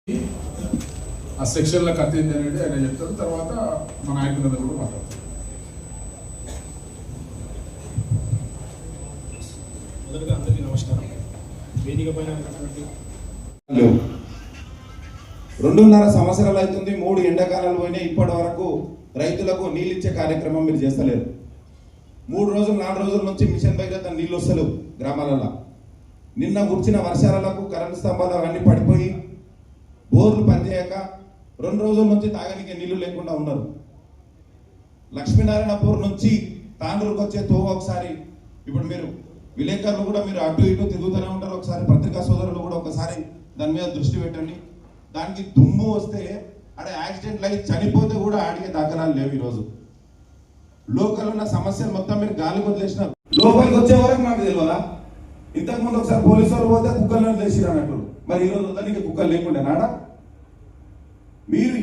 ఆ సెక్షన్ల కథ ఏంటి అనేది ఆయన చెప్తారు. తర్వాత మా నాయకుల కూడా మాట్లాడతారు. మొదటగా అందరికీ నమస్కారం. వేదిక పైన 2.5 సంవత్సరాలు అవుతుంది. 3 ఎండాకాలాలు పోయినాయి. ఇప్పటి వరకు రైతులకు నీళ్ళు ఇచ్చే కార్యక్రమం మీరు చేస్తలేరు. 3 రోజులు 4 రోజుల నుంచి మిషన్ భగీరథ నీళ్ళు వస్తలేవు గ్రామాలలో. నిన్న కురిసిన వర్షాలకు కరెంటు స్తంభాలు అవన్నీ పడిపోయి బోర్లు పనిచేయక 2 రోజుల నుంచి తాగడానికి నీళ్లు లేకుండా ఉన్నారు. లక్ష్మీనారాయణపూర్ నుంచి తాండూరుకు వచ్చే తోవ ఒకసారి, ఇప్పుడు మీరు విలేకరులు కూడా మీరు అటు ఇటు తిరుగుతూనే ఉంటారు. ఒకసారి పత్రికా సోదరులు కూడా ఒకసారి దాని మీద దృష్టి పెట్టండి. దానికి దుమ్ము వస్తే అక్కడ యాక్సిడెంట్లు అయి చనిపోతే కూడా అడిగే దాఖలాలు లేవు. ఈరోజు లోకల్ ఉన్న సమస్యలు మొత్తం మీరు గాలికి వదిలేసినారు. లోపలికి వచ్చే వరకు నాకు తెలియదా? ఇంతకుముందు ఒకసారి పోలీసు వాళ్ళు పోతే కుక్కలను వదిలేసిరు అన్నట్టు. మరి ఈరోజు దానికి కుక్కలు లేకుండా నాడా? మీరు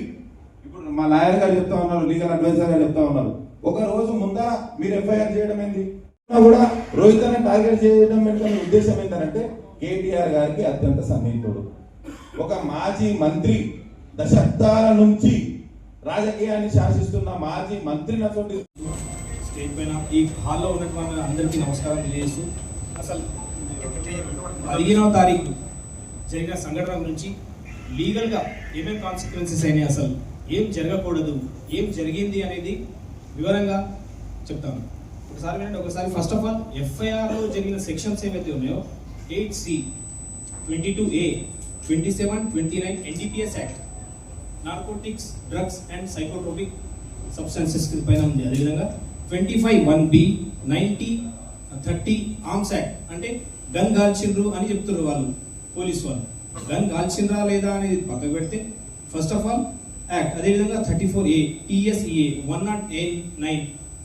ఇప్పుడు మా లాయర్ గారు చెప్తా ఉన్నారు, లీగల్ అడ్వైజర్ గారు చెప్తా ఉన్నారు, ఒక రోజు ముందర మీరు ఎఫ్ఐఆర్ చేయడం ఏంది కూడా రోహిత్ అని టార్గెట్ చేయడం వెనుక ఉద్దేశం ఏంటంటే కేటీఆర్ గారికి అత్యంత సన్నిహితుడు, ఒక మాజీ మంత్రి, దశాబ్దాల నుంచి రాజకీయాన్ని శాసిస్తున్న మాజీ మంత్రి నటువంటి స్టేజ్ పైన ఈ హాల్లో ఉన్నటువంటి అందరికీ నమస్కారం తెలియజేస్తూ, అసలు 15వ తారీఖు జరిగిన సంఘటన గురించి లీగల్గా ఏమేమి కాన్సిక్వెన్సెస్ అయినాయి, అసలు ఏం జరగకూడదు, ఏం జరిగింది అనేది వివరంగా చెప్తాను. ఒకసారి వినండి. ఒకసారి ఫస్ట్ ఆఫ్ ఆల్ ఎఫ్ఐఆర్లో జరిగిన సెక్షన్స్ ఏవైతే ఉన్నాయో 8C, 22A, 27, 29 NDPS act, narcotics, drugs and psychotropic substances పైన ఉంది. అదేవిధంగా 25(1)B, 90, 30 ఆర్మ్స్ యాక్ట్, అంటే గన్ గాల్చిండ్రు అని చెప్తున్నారు వాళ్ళు, పోలీసు వాళ్ళు. గన్ గాల్చిండ్రా లేదా అనేది పక్కకు పెడితే ఫస్ట్ ఆఫ్ ఆల్ యాక్ట్. అదేవిధంగా 34A TSEA 109,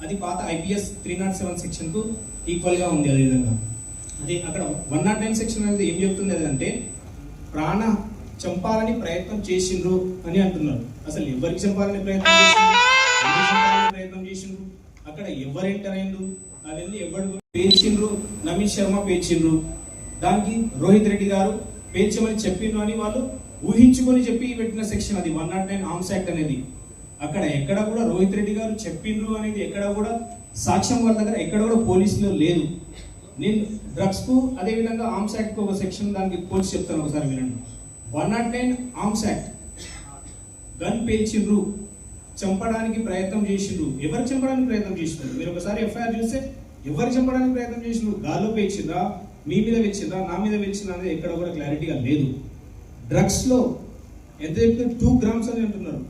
అది పాత IPS 307 సెక్షన్కు ఈక్వల్గా ఉంది. అదేవిధంగా అదే అక్కడ 109 సెక్షన్ అనేది ఏం చెప్తుంది అంటే ప్రాణ చంపాలని ప్రయత్నం చేసిండ్రు అని అంటున్నారు. అసలు ఎవరికి చంపాలని ప్రయత్నం చేసిండ్రు, అక్కడ ఎవరు ఎంటర్ అయిండ్రు, అవన్నీ ఎవరు పేర్చిండ్రు, నవీన్ శర్మ పేర్చిండ్రు, దానికి రోహిత్ రెడ్డి గారు పేర్చమని చెప్పిండ్రు అని వాళ్ళు ఊహించుకొని చెప్పి పెట్టిన సెక్షన్ అది 109 ఆర్మ్స్ యాక్ట్ అనేది. అక్కడ ఎక్కడ కూడా రోహిత్ రెడ్డి గారు చెప్పిండ్రు అనేది ఎక్కడ కూడా సాక్ష్యం వాళ్ళ దగ్గర ఎక్కడ కూడా పోలీసులో లేదు. నేను డ్రగ్స్కు అదేవిధంగా ఆర్మ్స్ యాక్ట్కు ఒక సెక్షన్ దానికి పోల్చి చెప్తాను, ఒకసారి వినండి. 109 ఆర్మ్స్ యాక్ట్, గన్ పేల్చిండ్రు, చంపడానికి ప్రయత్నం చేసిండ్రు. ఎవరు చంపడానికి ప్రయత్నం చేసిండ్రు? మీరు ఒకసారి ఎఫ్ఐఆర్ చూస్తే ఎవరు చంపడానికి ప్రయత్నం చేసిండ్రు? గాల్లో పేల్చిండ్రా, మీ మీద వెలిచిండ్రా, నా మీద వెలిచిండ్రా అనేది ఎక్కడ కూడా క్లారిటీగా లేదు. డ్రగ్స్లో ఎంత చెప్తే 2 గ్రామ్స్ అని అంటున్నారు.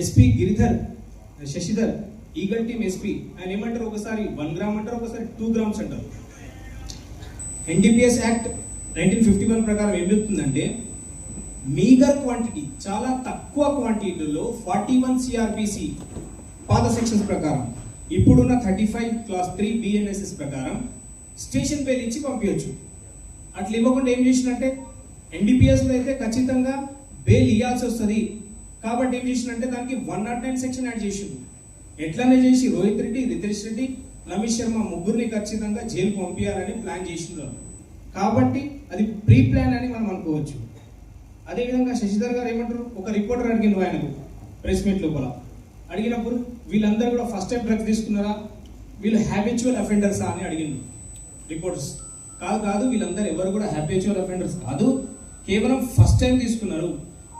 SP Giridhar Shashidhar Eagle team SP ఆయన ఏమంటారు, ఒకసారి 1 గ్రామ్ అంటారు, ఒకసారి 2 గ్రామ్స్ అంటారు. NDPS యాక్ట్ 1951 ప్రకారం ఏం చెప్తుందంటే మీగర్ క్వాంటిటీ, చాలా తక్కువ క్వాంటిటీలో 41 CRPC పాత సెక్షన్స్ ప్రకారం, ఇప్పుడున్న 35 Class 3 BNSS ప్రకారం స్టేషన్ బెయిల్ ఇచ్చి పంపించవచ్చు. అట్లా ఇవ్వకుండా ఏం చేసినట్టే NDPSలో అయితే ఖచ్చితంగా బెయిల్ ఇవ్వాల్సి వస్తుంది. కాబట్టి ఏం చేసినట్టే దానికి 109 సెక్షన్ యాడ్ చేసిండు. ఎట్లనే చేసి రోహిత్ రెడ్డి, రితేష్ రెడ్డి, రమేష్ శర్మ ముగ్గురిని ఖచ్చితంగా జైలు పంపించాలని ప్లాన్ చేసిండ్రు. కాబట్టి అది ప్రీ ప్లాన్ అని మనం అనుకోవచ్చు. అదేవిధంగా శశిధర్ గారు ఏమంటారు, ఒక రిపోర్టర్ అడిగిండు ఆయనకు ప్రెస్ మీట్ లోపల, అడిగినప్పుడు వీళ్ళందరూ కూడా ఫస్ట్ టైం డ్రగ్స్ తీసుకున్నారా, వీళ్ళు హ్యాబిచువల్ అఫెండర్సా అని అడిగిండు రిపోర్టర్స్. కాదు, వీళ్ళందరూ ఎవరు కూడా హ్యాబిచువల్ అఫెండర్స్ కాదు, కేవలం ఫస్ట్ టైం తీసుకున్నారు.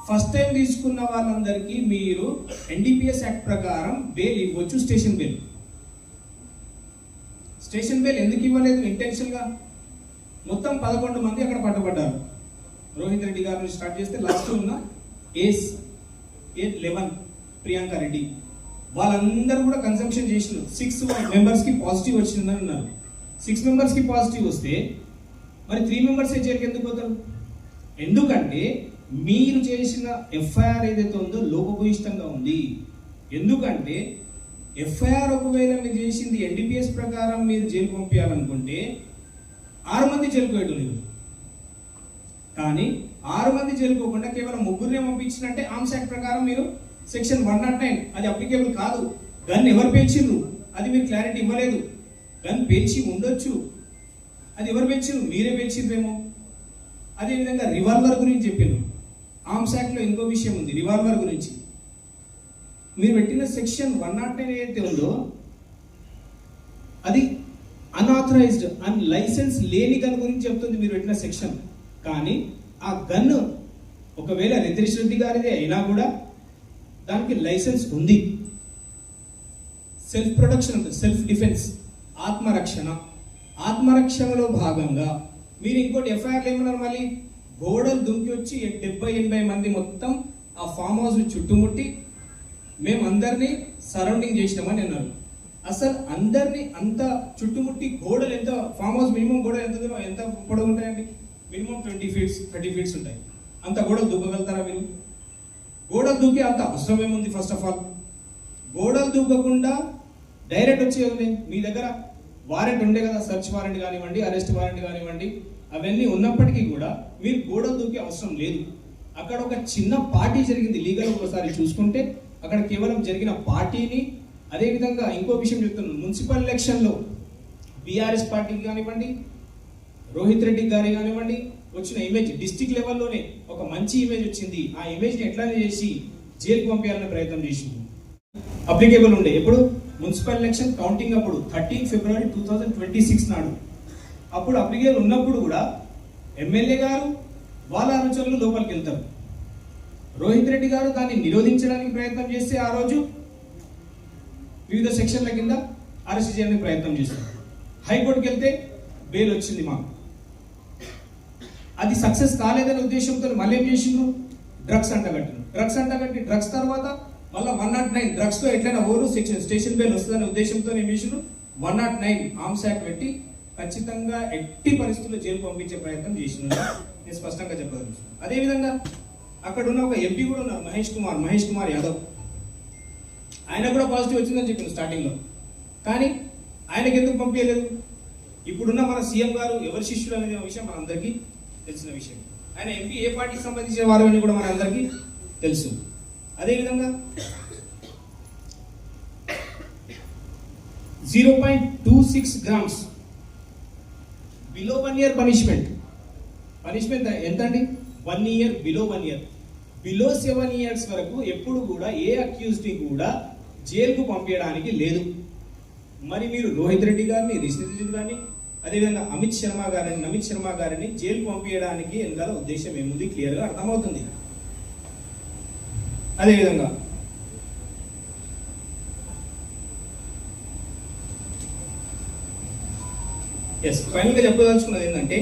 ఫస్ట్ టైం తీసుకున్న వాళ్ళందరికీ మీరు NDPS యాక్ట్ ప్రకారం బెయిల్ ఇవ్వచ్చు, స్టేషన్ బెయిల్. స్టేషన్ బెయిల్ ఎందుకు ఇవ్వలేదు? ఇంటెన్షన్గా మొత్తం 11 మంది అక్కడ పట్టుబడ్డారు. రోహిత్ రెడ్డి గారిని స్టార్ట్ చేస్తే లాస్ట్ ఉన్న A11 ప్రియాంక రెడ్డి, వాళ్ళందరూ కూడా కన్సంప్షన్ చేసినారు. 6 మెంబర్స్కి పాజిటివ్ వచ్చిందని ఉన్నారు. 6 మెంబర్స్కి పాజిటివ్ వస్తే మరి 3 మెంబర్స్ జైలుకి ఎందుకు పోతారు? ఎందుకంటే మీరు చేసిన ఎఫ్ఐఆర్ ఏదైతే ఉందో లోపభూయిష్టంగా ఉంది. ఎందుకంటే ఎఫ్ఐఆర్ ఒకవేళ మీరు చేసింది NDPS ప్రకారం మీరు జైలు పంపించాలనుకుంటే 6 మంది జైలుకోవడం లేదు. కానీ 6 మంది జైలుకోకుండా కేవలం 3 పంపించినట్టే ఆర్మ్స్ యాక్ట్ ప్రకారం మీరు సెక్షన్ 109 అది అప్లికేబుల్ కాదు. గన్ ఎవరు పేల్చిండ్రు అది మీరు క్లారిటీ ఇవ్వలేదు. గన్ పేల్చి ఉండొచ్చు, అది ఎవరు పేల్చిండ్రు? మీరే పేల్చిండ్రేమో. అదేవిధంగా రివాల్వర్ గురించి చెప్పిండ్రు. ఆర్మ్స్ యాక్ట్లో ఇంకో విషయం ఉంది, రివాల్వర్ గురించి. మీరు పెట్టిన సెక్షన్ 109 ఏదైతే ఉందో అది అన్ఆథరైజ్డ్ అండ్ లైసెన్స్ లేని గన్ గురించి చెప్తుంది మీరు పెట్టిన సెక్షన్. కానీ ఆ గన్ ఒకవేళ రితేష్ రెడ్డి గారిదే అయినా కూడా దానికి లైసెన్స్ ఉంది. సెల్ఫ్ ప్రొటెక్షన్ ఉంటుంది, సెల్ఫ్ డిఫెన్స్, ఆత్మరక్షణలో భాగంగా మీరు ఇంకోటి ఎఫ్ఐఆర్లు ఏమన్నారు, మళ్ళీ గోడలు దుంకి వచ్చి 70-80 మంది మొత్తం ఆ ఫామ్ హౌస్ చుట్టుముట్టి మేము అందరినీ సరౌండింగ్ చేసినామని అన్నారు. అసలు అందరినీ అంత చుట్టుముట్టి గోడలు ఎంత, ఫామ్ హౌస్ మినిమం గోడలు ఎంత పొడవు ఉంటాయండి? మినిమం 20 ఫీట్స్ 30 ఫీట్స్ ఉంటాయి. అంత గోడలు దూకగలుగుతారా మీరు? గోడలు దూకే అంత అవసరం ఏముంది? ఫస్ట్ ఆఫ్ ఆల్ గోడలు దూకకుండా డైరెక్ట్ వచ్చేది మీ దగ్గర వారెంట్ ఉండే కదా, సర్చ్ వారెంట్ కానివ్వండి, అరెస్ట్ వారెంట్ కానివ్వండి, అవన్నీ ఉన్నప్పటికీ కూడా మీరు గోడలు దూకే అవసరం లేదు. అక్కడ ఒక చిన్న పార్టీ జరిగింది లీగల్, ఒకసారి చూసుకుంటే అక్కడ కేవలం జరిగిన పార్టీని. అదేవిధంగా ఇంకో విషయం చెప్తున్నాను, మున్సిపల్ ఎలక్షన్లో బీఆర్ఎస్ పార్టీకి కానివ్వండి, రోహిత్ రెడ్డి గారి కానివ్వండి వచ్చిన ఇమేజ్ డిస్టిక్ లెవెల్లోనే ఒక మంచి ఇమేజ్ వచ్చింది. ఆ ఇమేజ్ని ఎట్లా చేసి జైలుకు పంపించాలనే ప్రయత్నం చేసింది. అప్లికేబుల్ ఉండే ఎప్పుడు మున్సిపల్ ఎలక్షన్ కౌంటింగ్ అప్పుడు 13 ఫిబ్రవరి 2026 నాడు. అప్పుడు అప్లికేబుల్ ఉన్నప్పుడు కూడా ఎమ్మెల్యే గారు వాళ్ళ అనుచరులు లోపలికి వెళ్తారు. రోహిత్ రెడ్డి గారు దాన్ని నిరోధించడానికి ప్రయత్నం చేస్తే ఆ రోజు వివిధ సెక్షన్ల కింద అరెస్ట్ చేయడానికి ప్రయత్నం చేశారు. హైకోర్టుకి వెళ్తే బెయిల్ వచ్చింది మాకు. అది సక్సెస్ కాలేదనే ఉద్దేశంతో మళ్ళీ ఏం చేసిండ్రు, డ్రగ్స్ అంటగట్టి డ్రగ్స్ తర్వాత మళ్ళీ 109 డ్రగ్స్ తో ఎట్లయినా ఓరు స్టేషన్ బెయిల్ వస్తుందనే ఉద్దేశంతో ఏం చేసిండ్రు, 109 ఆర్మ్స్ యాక్ట్ పెట్టి ఖచ్చితంగా ఎట్టి పరిస్థితుల్లో జైలు పంపించే ప్రయత్నం చేసినారు. నేను స్పష్టంగా చెప్పగలను. అదేవిధంగా అక్కడ ఉన్న ఒక ఎంపీ కూడా ఉన్నారు, మహేష్ కుమార్ యాదవ్. ఆయన కూడా పాజిటివ్ వచ్చిందని చెప్పింది స్టార్టింగ్లో. కానీ ఆయనకి ఎందుకు పంపించలేదు? ఇప్పుడున్న మన సీఎం గారు ఎవరి శిష్యులు అనే విషయం మనందరికీ తెలిసిన విషయం. ఆయన ఎంపీ ఏ పార్టీకి సంబంధించిన వారు అని కూడా మనందరికీ తెలుసు. అదేవిధంగా 0.26 grams బిలో 1 year పనిష్మెంట్ ఎంత అండి? 1 year, below 1 year. Below 7 years వరకు ఎప్పుడు కూడా ఏ అక్యూజ్ని కూడా జైలుకు పంపించడానికి లేదు. మరి మీరు రోహిత్ రెడ్డి గారిని, రిషిత్ రెడ్డి గారిని, అదేవిధంగా నమిత్ శర్మ గారిని జైలుకు పంపించడానికి వెనకాల ఉద్దేశం ఏముంది క్లియర్గా అర్థమవుతుంది. అదేవిధంగా ఫైనల్గా చెప్పదలుచుకున్నది ఏంటంటే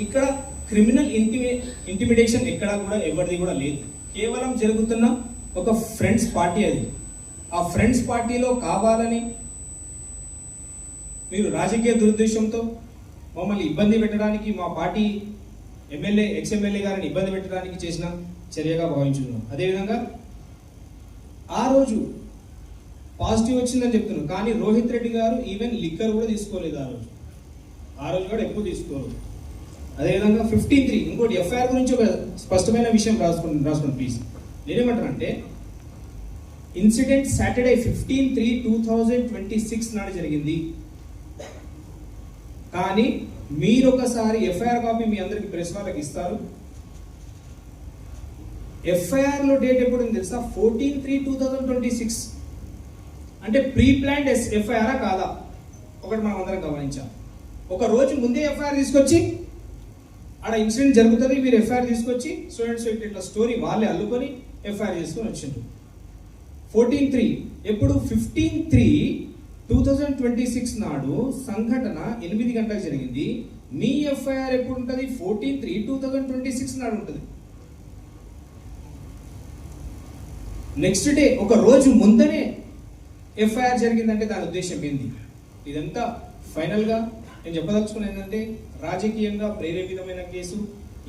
ఇక్కడ క్రిమినల్ ఇంటిమిడేషన్ ఎక్కడా కూడా ఎవరిది కూడా లేదు. కేవలం జరుగుతున్న ఒక ఫ్రెండ్స్ పార్టీ అది. ఆ ఫ్రెండ్స్ పార్టీలో కావాలని మీరు రాజకీయ దురుద్దేశంతో మమ్మల్ని ఇబ్బంది పెట్టడానికి, మా పార్టీ ఎక్స్-ఎమ్మెల్యే గారిని ఇబ్బంది పెట్టడానికి చేసిన చర్యగా భావించున్నాం. అదేవిధంగా ఆ రోజు పాజిటివ్ వచ్చిందని చెప్తున్నాం, కానీ రోహిత్ రెడ్డి గారు ఈవెన్ లిక్కర్ కూడా తీసుకోలేదు ఆ రోజు కూడా ఎక్కువ తీసుకోలేదు. అదేవిధంగా 15/3 ఇంకోటి ఎఫ్ఐఆర్ గురించి ఒక స్పష్టమైన విషయం రాసుకోండి ప్లీజ్. నేనేమంటానంటే ఇన్సిడెంట్ సాటర్డే 15/3/2026 నాడు జరిగింది. కానీ మీరు ఒకసారి ఎఫ్ఐఆర్ కాపీ మీ అందరికి ప్రెస్ వాళ్ళకి ఇస్తారు. ఎఫ్ఐఆర్ లో డేట్ ఎప్పుడు తెలుసా? 14/3/2026. అంటే ప్రీ ప్లాన్డ్ ఎఫ్ఐఆర్ కాదా? ఒకటి మనం అందరం గమనించాం. ఒక రోజు ముందే ఎఫ్ఐఆర్ తీసుకొచ్చి ఆడ ఇన్సిడెంట్ జరుగుతుంది, మీరు ఎఫ్ఐఆర్ తీసుకొచ్చి స్టూడెంట్స్ ఇట్లా స్టోరీ వాళ్ళే అల్లుకొని ఎఫ్ఐఆర్ చేసుకొని వచ్చిండ్రు. 14/3 ఎప్పుడు? 15/3/2026 నాడు సంఘటన 8 గంటలకు జరిగింది. మీ ఎఫ్ఐఆర్ ఎప్పుడు ఉంటుంది? 14/3/2026 నాడు ఉంటుంది. నెక్స్ట్ డే ఒక రోజు ముందనే ఎఫ్ఐఆర్ జరిగిందంటే దాని ఉద్దేశం ఏంది? ఇదంతా ఫైనల్గా నేను చెప్పదలుచుకున్నది ఏంటంటే రాజకీయంగా ప్రేరేపితమైన కేసు.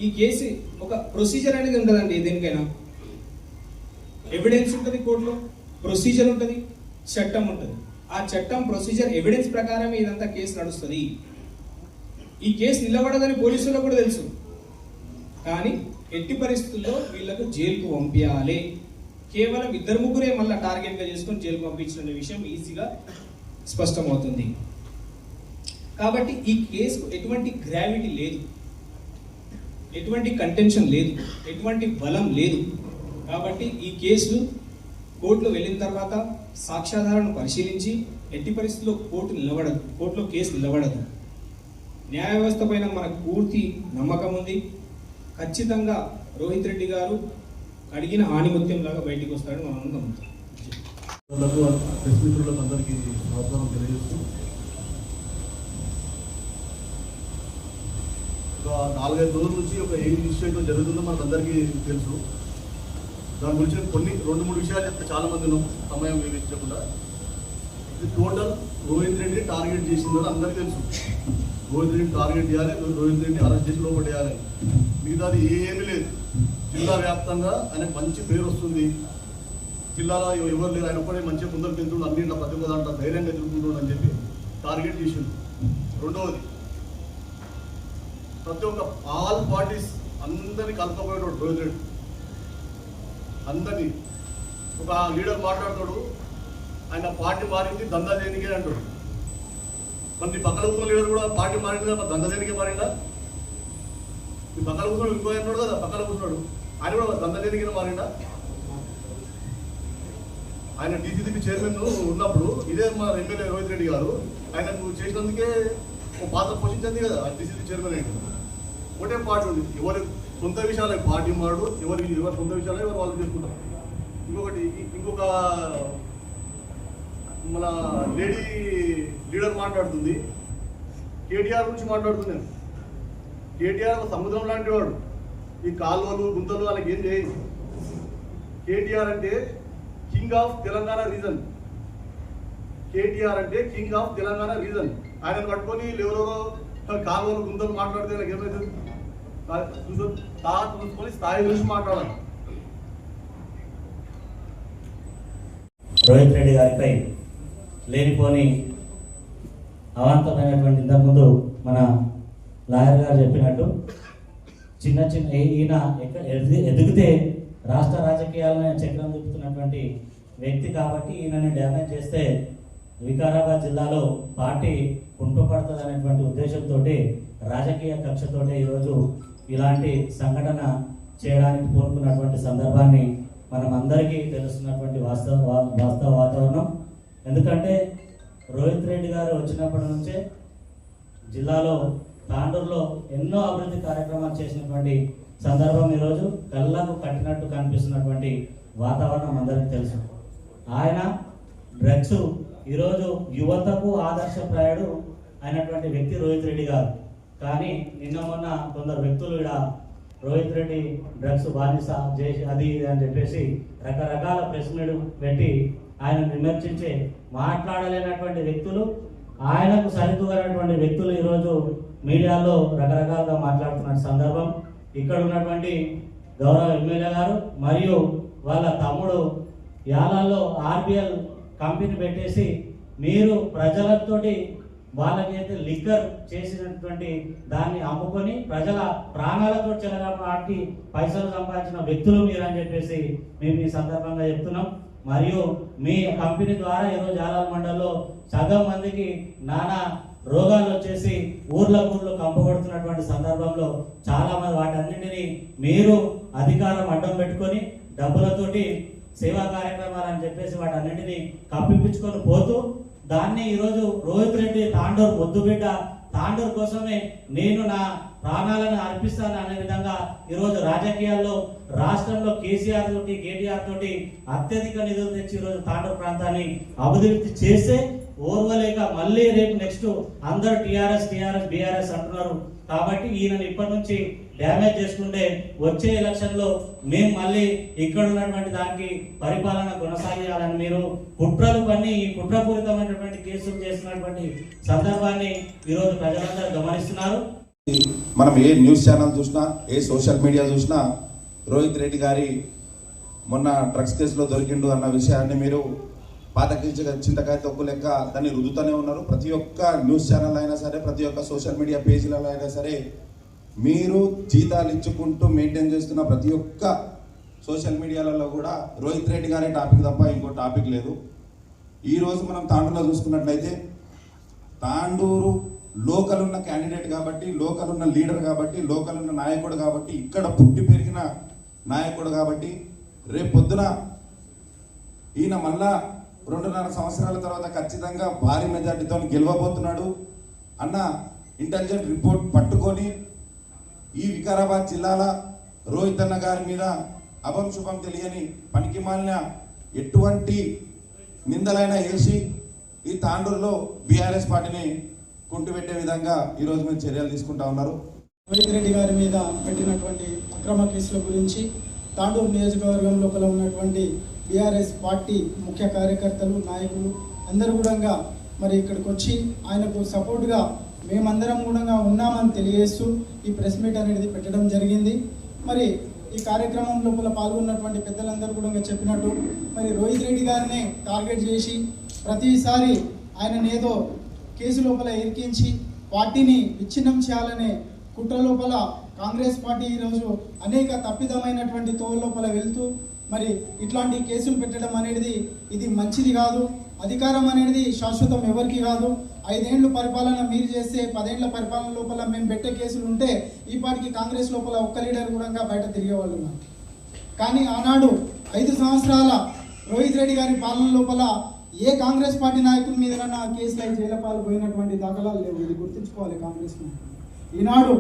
ఈ కేసు ఒక ప్రొసీజర్ అనేది ఉంటుందండి. దేనికైనా ఎవిడెన్స్ ఉంటుంది, కోర్టులో ప్రొసీజర్ ఉంటుంది, చట్టం ఉంటుంది. ఆ చట్టం, ప్రొసీజర్, ఎవిడెన్స్ ప్రకారమే ఇదంతా కేసు నడుస్తుంది. ఈ కేసు నిలబడదని పోలీసులకు కూడా తెలుసు, కానీ ఎట్టి పరిస్థితుల్లో వీళ్ళకు జైలుకు పంపించాలి. కేవలం 2-3 మళ్ళీ టార్గెట్గా చేసుకొని జైలుకు పంపించిన విషయం ఈజీగా స్పష్టమవుతుంది. కాబట్టి ఈ కేసుకు ఎటువంటి గ్రావిటీ లేదు. ఎటువంటి కంటెన్షన్ లేదు, ఎటువంటి బలం లేదు. కాబట్టి ఈ కేసు కోర్టులో వెళ్ళిన తర్వాత సాక్ష్యాధారాలను పరిశీలించి ఎట్టి పరిస్థితుల్లో కోర్టులో కేసు నిలబడదు. న్యాయ వ్యవస్థ పైన మనకు పూర్తి నమ్మకం ఉంది. ఖచ్చితంగా రోహిత్ రెడ్డి గారు అడిగిన ఆణిముత్యం లాగా బయటికి వస్తాడని మనం నమ్ముతాం. ప్రెస్ మిత్రులకు అందరికీ నమస్కారం తెలియజేస్తూ, ఒక 4-5 రోజుల నుంచి ఒక ఏం ఇష్యూ జరుగుతుందో మనకు అందరికీ తెలుసు. దాని గురించి 2-3 విషయాలు చెప్తే చాలా మంది ఉన్నాం, సమయం ఇచ్చకుండా. ఇది టోటల్ రోహిత్ రెడ్డి టార్గెట్ చేసిందని అందరికీ తెలుసు. రోహిత్ రెడ్డి టార్గెట్ చేయాలి, రోహిత్ రెడ్డి అరెస్ట్ చేసి లోపడేయాలి. మిగతాది ఏమీ లేదు. జిల్లా వ్యాప్తంగా ఆయనకు మంచి పేరు వస్తుంది. జిల్లాలో ఎవరు లేరు, ఆయన ఒక్కడే మంచిగా ముందరికి వెళ్తుండు, అన్నింటిలో ప్రతి ఒక్క దాంట్లో ధైర్యంగా తిరుగుతుండు అని చెప్పి టార్గెట్ చేసిండు. రెండవది, ప్రతి ఒక్క ఆల్ పార్టీస్ అందరినీ కలుపుకోపోయాడు రోహిత్ రెడ్డి. అందరినీ ఒక లీడర్ మాట్లాడతాడు, ఆయన పార్టీ మారింది దందా దేనికే అంటాడు. మరి పక్కన కూర్చున్న లీడర్ కూడా పార్టీ మారింది కదా, దందా దేనికే మారిందా? ఈ పక్కన కూర్చున్నాడు, ఇంకో అన్నాడు కదా పక్కన కూర్చున్నాడు, ఆయన కూడా దందా దేనికే మారిందా? ఆయన డీసీసీబీ చైర్మన్ ఉన్నప్పుడు ఇదే మా ఎమ్మెల్యే రోహిత్ రెడ్డి గారు ఆయనకు చేసినందుకే ఒక పాత్ర పోషించింది కదా డీసీసీ చైర్మన్ అయితే. ఒకటే పార్టీ ఉంది, ఎవరి సొంత విషయాలు పార్టీ మాడు, ఎవరి సొంత విషయాలు ఎవరు వాళ్ళు చేసుకుంటారు. ఇంకొక మన లేడీ లీడర్ మాట్లాడుతుంది, కేటీఆర్ గురించి మాట్లాడుతుంది. కేటీఆర్ సముద్రం లాంటి వాడు, ఈ కాలువలు గుంతలు వాళ్ళకి ఏం చేయదు. కేటీఆర్ అంటే king of Telangana reason. KTR అంటే కింగ్ ఆఫ్ తెలంగాణ రీజన్. ఆయన పట్టుకొని ఎవరెవరో కాలువలు గుంతలు మాట్లాడితే నాకు ఏమైతుంది? చూసుకొని స్థాయి గురించి మాట్లాడాలి. రోహిత్ రెడ్డి గారిపై లేనిపోని అవాంతమైనటువంటి ఇంతకుముందు మన లాయర్ గారు చెప్పినట్టు చిన్న ఈయన ఎదిగితే రాష్ట్ర రాజకీయాలను చక్రం తిప్పుతున్నటువంటి వ్యక్తి కాబట్టి ఈయనని డ్యామేజ్ చేస్తే వికారాబాద్ జిల్లాలో పార్టీ కుంటుపడుతుంది అనేటువంటి ఉద్దేశంతో రాజకీయ కక్షతో ఈరోజు ఇలాంటి సంఘటన చేయడానికి పూనుకున్నటువంటి సందర్భాన్ని మనం అందరికీ తెలుస్తున్నటువంటి వాస్తవ వాతావరణం. ఎందుకంటే రోహిత్ రెడ్డి గారు వచ్చినప్పటి నుంచే జిల్లాలో తాండూరులో ఎన్నో అభివృద్ధి కార్యక్రమాలు చేసినటువంటి సందర్భం ఈరోజు కళ్ళకు కట్టినట్టు కనిపిస్తున్నటువంటి వాతావరణం అందరికీ తెలుసు. ఆయన డ్రగ్స్ ఈరోజు యువతకు ఆదర్శప్రాయుడు అయినటువంటి వ్యక్తి రోహిత్ రెడ్డి గారు. కానీ నిన్న మొన్న కొందరు వ్యక్తులు ఇక్కడ రోహిత్ రెడ్డి డ్రగ్స్ బానిస చేసి అది ఇది అని చెప్పేసి రకరకాల ప్రెస్ మీట్ పెట్టి ఆయన విమర్శించి మాట్లాడలేనటువంటి వ్యక్తులు, ఆయనకు సరితూగనటువంటి వ్యక్తులు ఈరోజు మీడియాలో రకరకాలుగా మాట్లాడుతున్న సందర్భం. ఇక్కడ ఉన్నటువంటి గౌరవ ఎమ్మెల్యే గారు మరియు వాళ్ళ తమ్ముడు యాలాల్లో ఆర్బిఎల్ కంపెనీ పెట్టేసి మీరు ప్రజలతోటి వాళ్ళకైతే లిక్కర్ చేసినటువంటి దాన్ని అమ్ముకొని ప్రజల ప్రాణాలతో చెలగాటి పైసలు సంపాదించిన వ్యక్తులు మీరు అని చెప్పేసి మేము ఈ సందర్భంగా చెప్తున్నాం. మరియు మీ కంపెనీ ద్వారా ఈరోజు జాలాల మండలంలో సగం మందికి నానా రోగాలు వచ్చేసి ఊర్లో కంపగొడుతున్నటువంటి సందర్భంలో చాలా మంది వాటన్నింటినీ మీరు అధికారం అడ్డం పెట్టుకొని డబ్బులతోటి సేవా కార్యక్రమాలు అని చెప్పేసి వాటన్నింటినీ కప్పిపుచ్చుకొని పోతూ దాన్ని ఈరోజు రోహిత్ రెడ్డి తాండూరు ముద్దుబిడ్డ, తాండూరు కోసమే నేను నా ప్రాణాలను అర్పిస్తాను అనే విధంగా ఈరోజు రాజకీయాల్లో రాష్ట్రంలో కేసీఆర్ తోటి కేటీఆర్ తోటి అత్యధిక నిధులు తెచ్చి ఈరోజు తాండూరు ప్రాంతాన్ని అభివృద్ధి చేస్తే ఓర్వలేక మళ్ళీ రేపు నెక్స్ట్ అందరూ టీఆర్ఎస్ బీఆర్ఎస్ అంటున్నారు. కాబట్టి ఈయనని ఇప్పటి నుంచి డ్యామేజ్ చేసుకుంటే వచ్చే ఎలక్షన్లో మేము మళ్ళీ ఇక్కడ ఉన్నటువంటి దానికి పరిపాలన కొనసాగించాలని మీరు కుట్రలు పన్ని ఈ కుట్రపూరితమైనటువంటి కేసులు చేస్తున్నటువంటి సందర్భాన్ని ఈరోజు ప్రజలందరూ గమనిస్తున్నారు. మనం ఏ న్యూస్ ఛానల్ చూసినా, ఏ సోషల్ మీడియా చూసినా రోహిత్ రెడ్డి గారి మొన్న డ్రగ్స్ కేసులో దొరికిండు అన్న విషయాన్ని మీరు పాత చింతకాయ తొక్కు లెక్క దాన్ని రుద్దుతూనే ఉన్నారు. ప్రతి ఒక్క న్యూస్ ఛానల్ అయినా సరే, ప్రతి ఒక్క సోషల్ మీడియా పేజీలలో అయినా సరే మీరు జీతాలు ఇచ్చుకుంటూ మెయింటైన్ చేస్తున్న ప్రతి ఒక్క సోషల్ మీడియాలలో కూడా రోహిత్ రెడ్డి గారే టాపిక్ తప్ప ఇంకో టాపిక్ లేదు. ఈరోజు మనం తాండూరులో చూసుకున్నట్లయితే తాండూరు లోకల్ ఉన్న క్యాండిడేట్ కాబట్టి, లోకల్ ఉన్న లీడర్ కాబట్టి, లోకల్ ఉన్న నాయకుడు కాబట్టి, ఇక్కడ పుట్టి పెరిగిన నాయకుడు కాబట్టి రేపు పొద్దున ఈయన మళ్ళా 2.5 సంవత్సరాల తర్వాత ఖచ్చితంగా భారీ మెజార్టీతో గెలవబోతున్నాడు అన్న ఇంటెలిజెంట్ రిపోర్ట్ పట్టుకొని ఈ వికారాబాద్ జిల్లాల రోహిత్ అన్న గారి మీద అభం శుభం తెలియని పనికి మాలిన ఎటువంటి నిందలైనా వేసి ఈ తాండూరులో బీఆర్ఎస్ పార్టీని కుంటుపెట్టే విధంగా ఈరోజు మీరు చర్యలు తీసుకుంటా ఉన్నారు. రోహిత్ రెడ్డి గారి మీద పెట్టినటువంటి అక్రమ కేసుల గురించి తాండూరు నియోజకవర్గం లోపల ఉన్నటువంటి బీఆర్ఎస్ పార్టీ ముఖ్య కార్యకర్తలు, నాయకులు అందరూ కూడా మరి ఇక్కడికి వచ్చి ఆయనకు సపోర్ట్గా మేమందరం కూడా ఉన్నామని తెలియజేస్తూ ఈ ప్రెస్ మీట్ అనేది పెట్టడం జరిగింది. మరి ఈ కార్యక్రమం లోపల పాల్గొన్నటువంటి పెద్దలందరూ కూడా చెప్పినట్టు మరి రోహిత్ రెడ్డి గారిని టార్గెట్ చేసి ప్రతిసారి ఆయన ఏదో కేసు లోపల ఇరికించి పార్టీని విచ్ఛిన్నం చేయాలనే కుట్ర లోపల కాంగ్రెస్ పార్టీ ఈరోజు అనేక తప్పిదమైనటువంటి తోవ లోపల వెళ్తూ మరి ఇట్లాంటి కేసులు పెట్టడం అనేది ఇది మంచిది కాదు. అధికారం అనేది శాశ్వతం ఎవరికి కాదు. 5 ఏళ్ళు పరిపాలన మీరు చేస్తే 10 ఏళ్ల పరిపాలన లోపల మేము పెట్టే కేసులు ఉంటే ఈ పార్టీకి కాంగ్రెస్ లోపల ఒక్క లీడర్ కూడా బయట తిరిగేవాళ్ళు ఉన్నారు. కానీ ఆనాడు 5 సంవత్సరాల రోహిత్ రెడ్డి గారి పాలన లోపల ఏ కాంగ్రెస్ పార్టీ నాయకుల మీదనన్నా కేసులు అయి జైలు పాల్పోయినటువంటి దాఖలాలు లేవు. ఇది గుర్తుంచుకోవాలి కాంగ్రెస్ నాయకులు. ఈనాడు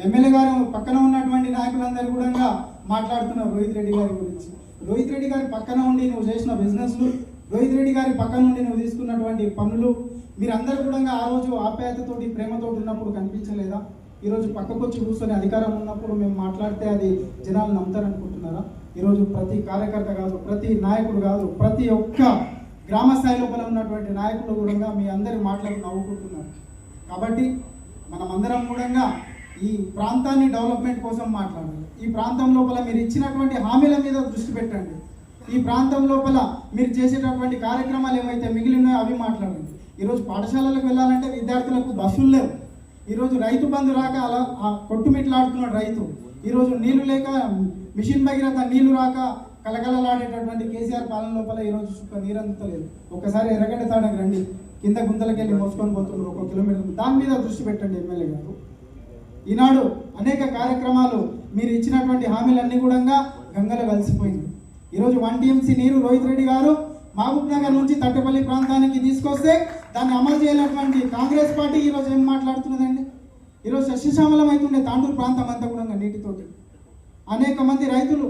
ఎమ్మెల్యే గారు పక్కన ఉన్నటువంటి నాయకులందరూ కూడా మాట్లాడుతున్నారు రోహిత్ రెడ్డి గారి గురించి. రోహిత్ రెడ్డి గారి పక్కన ఉండి నువ్వు చేసిన బిజినెస్లు, రోహిత్ రెడ్డి గారి పక్కన నుండి నువ్వు తీసుకున్నటువంటి పనులు మీరందరూ కూడా ఆ రోజు ఆప్యాయతతోటి ప్రేమతోటి ఉన్నప్పుడు కనిపించలేదా? ఈరోజు పక్కకొచ్చి కూర్చొని అధికారం ఉన్నప్పుడు మేము మాట్లాడితే అది జనాలు నమ్ముతారనుకుంటున్నారా? ఈరోజు ప్రతి కార్యకర్త కాదు, ప్రతి నాయకుడు కాదు, ప్రతి ఒక్క గ్రామ స్థాయి లోపల ఉన్నటువంటి నాయకులు కూడా మీ అందరి మాటలకు నవ్వుకుంటున్నారు. కాబట్టి మనమందరం కూడా ఈ ప్రాంతాన్ని డెవలప్మెంట్ కోసం మాట్లాడాలి. ఈ ప్రాంతం లోపల మీరు ఇచ్చినటువంటి హామీల మీద దృష్టి పెట్టండి. ఈ ప్రాంతం లోపల మీరు చేసేటటువంటి కార్యక్రమాలు ఏవైతే మిగిలి ఉన్నాయో అవి మాట్లాడండి. ఈరోజు పాఠశాలలకు వెళ్ళాలంటే విద్యార్థులకు బస్సులు లేవు. ఈరోజు రైతు బంధు రాక అలా కొట్టుమిట్లాడుతున్నాడు రైతు. ఈరోజు నీళ్లు లేక మిషన్ భగీరథ నీళ్లు రాక కలకలలాడేటటువంటి కేసీఆర్ పాలన లోపల ఈరోజు చుక్క నీరంతలేదు. ఒకసారి ఎర్రగడ్డ తాడకు రండి, కింద గుంతలకి వెళ్ళి మోసుకొని పోతున్నారు 1 కిలోమీటర్. దాని మీద దృష్టి పెట్టండి ఎమ్మెల్యే గారు. ఈనాడు అనేక కార్యక్రమాలు మీరు ఇచ్చినటువంటి హామీలన్నీ కూడా గంగలో కలిసిపోయింది. ఈరోజు 1 TMC నీరు రోహిత్ రెడ్డి గారు మహబూబ్ నగర్ నుంచి తట్టపల్లి ప్రాంతానికి తీసుకొస్తే దాన్ని అమలు చేయనటువంటి కాంగ్రెస్ పార్టీ ఈరోజు ఏం మాట్లాడుతున్నదండి? ఈరోజు సస్యశ్యామలం అవుతుండే తాండూరు ప్రాంతం అంతా కూడా నీటితోటి. అనేక మంది రైతులు,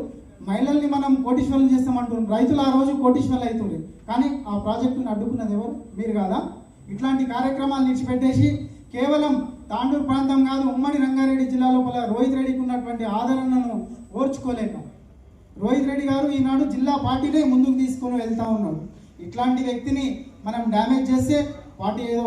మహిళల్ని మనం కోటీశ్వరులు చేస్తామంటున్నారు. రైతులు ఆ రోజు కోటీశ్వరులు అవుతుండే, కానీ ఆ ప్రాజెక్టును అడ్డుకున్నది ఎవరు? మీరు కాదా? ఇట్లాంటి కార్యక్రమాలు నిలిచిపెట్టేసి కేవలం తాండూరు ప్రాంతం కాదు, ఉమ్మడి రంగారెడ్డి జిల్లా లోపల రోహిత్ రెడ్డికి ఉన్నటువంటి ఆదరణను ఓర్చుకోలేక రోహిత్ రెడ్డి గారు ఈనాడు జిల్లా పార్టీనే ముందుకు తీసుకొని వెళ్తా ఉన్నాడు. ఇట్లాంటి వ్యక్తిని మనం డ్యామేజ్ చేస్తే పార్టీ ఏదో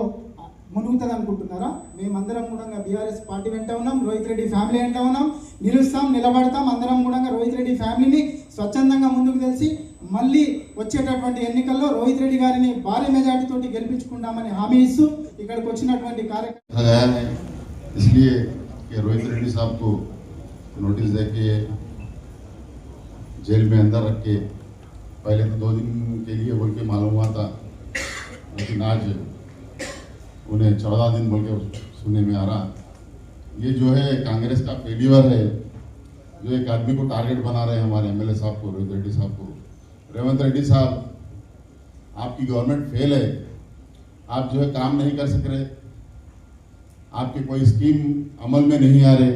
మునుగుతుంది అనుకుంటున్నారా? మేమందరం కూడా బీఆర్ఎస్ పార్టీ వెంట ఉన్నాం, రోహిత్ రెడ్డి ఫ్యామిలీ వెంట ఉన్నాం, నిలుస్తాం, నిలబడతాం. అందరం కూడా రోహిత్ రెడ్డి ఫ్యామిలీని స్వచ్ఛందంగా ముందుకు తెలిసి మళ్ళీ వచ్చేటటువంటి ఎన్నికల్లో రోహిత్ రెడ్డి గారిని భారీ మెజార్టీ తోటి గెలిపించుకుంటామని హామీ ఇస్తూ ఇక్కడికి వచ్చినటువంటి కార్యక్రమం इसलिए कि रोहित रेड्डी साहब को नोटिस देके जेल में अंदर रख के पहले तो 2 दिन के लिए बोल के मालूम हुआ था, लेकिन आज उन्हें 14 दिन बोल के सुनने में आ रहा। ये जो है कांग्रेस का फेल्यूर है, जो एक आदमी को टारगेट बना रहे हैं हमारे एमएलए साहब को, रोहित रेड्डी साहब को। रेवंत रेड्डी साहब, आपकी गवर्नमेंट फेल है, आप जो है काम नहीं कर सक रहे, आपकी कोई स्कीम अमल में नहीं आ रहे,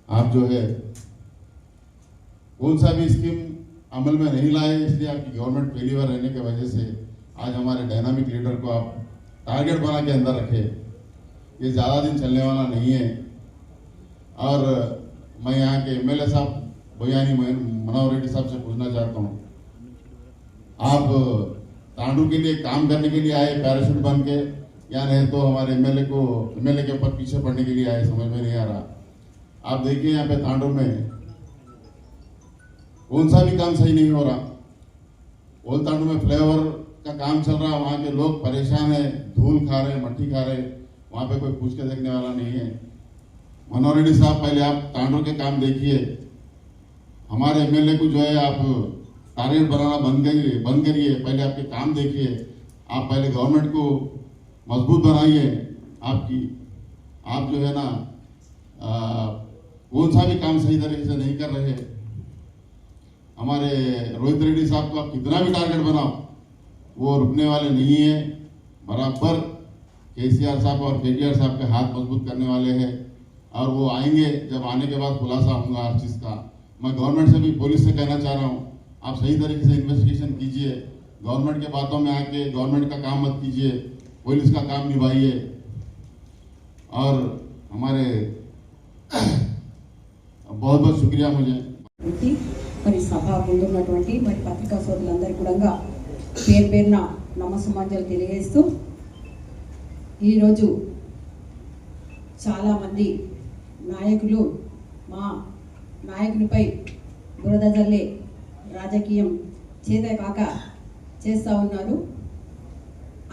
आप जो है कौन सा भी स्कीम अमल में नहीं लाए, इसलिए आपकी गवर्नमेंट फेल्यूर रहने की वजह से आज हमारे डायनामिक लीडर को आप टारगेट बना के अंदर रखे। ये ज़्यादा दिन चलने वाला नहीं है। और मैं यहाँ के एमएलए साहब भैयानी मनोहर रेड्डी साहब से पूछना चाहता हूँ, आप तांडू के लिए काम करने के लिए आए पैराशूट बन के, या नहीं तो हमारे एमएलए के ऊपर पीछे पड़ने के लिए आए? समझ में नहीं आ रहा। आप देखिए यहाँ पे तांडू में कौन सा भी काम सही नहीं हो रहा। ओल्ड तांडू में फ्लाईओवर का काम चल रहा, वहाँ के लोग परेशान है, धूल खा रहे, मट्टी खा रहे, वहाँ पे कोई पूछ के देखने वाला नहीं है। मनोहर रेड्डी साहब, पहले आप तांडू के काम देखिए, हमारे एमएलए को जो है आप टारगेट बनाना बंद करिए, पहले आपके काम देखिए। आप पहले गवर्नमेंट को मजबूत बनाइए, आपकी, आप जो है ना कौन सा भी काम सही तरीके से नहीं कर रहे। हमारे रोहित रेड्डी साहब को आप कितना भी टारगेट बनाओ वो रुकने वाले नहीं है। बराबर केसीआर साहब और केटीआर साहब के हाथ मजबूत करने वाले हैं और वो आएंगे। जब आने के बाद खुलासा होगा हर चीज़ का। मैं गवर्नमेंट से भी, पुलिस से कहना चाह रहा हूँ, आप सही तरीके से इन्वेस्टिगेशन कीजिए। गवर्नमेंट के बातों में आके गवर्नमेंट का काम मत कीजिए, पुलिस का काम निभाइए। और हमारे बहुत बहुत शुक्रिया मुझे మరి సభ ముందున్నటువంటి మరి పత్రికా సోదరులందరికీ కూడా పేరు పేరున నమస్సమాంజలు తెలియజేస్తూ ఈరోజు చాలామంది నాయకులు మా నాయకునిపై బురద జల్లే రాజకీయం చేతకాక చేస్తూ ఉన్నారు.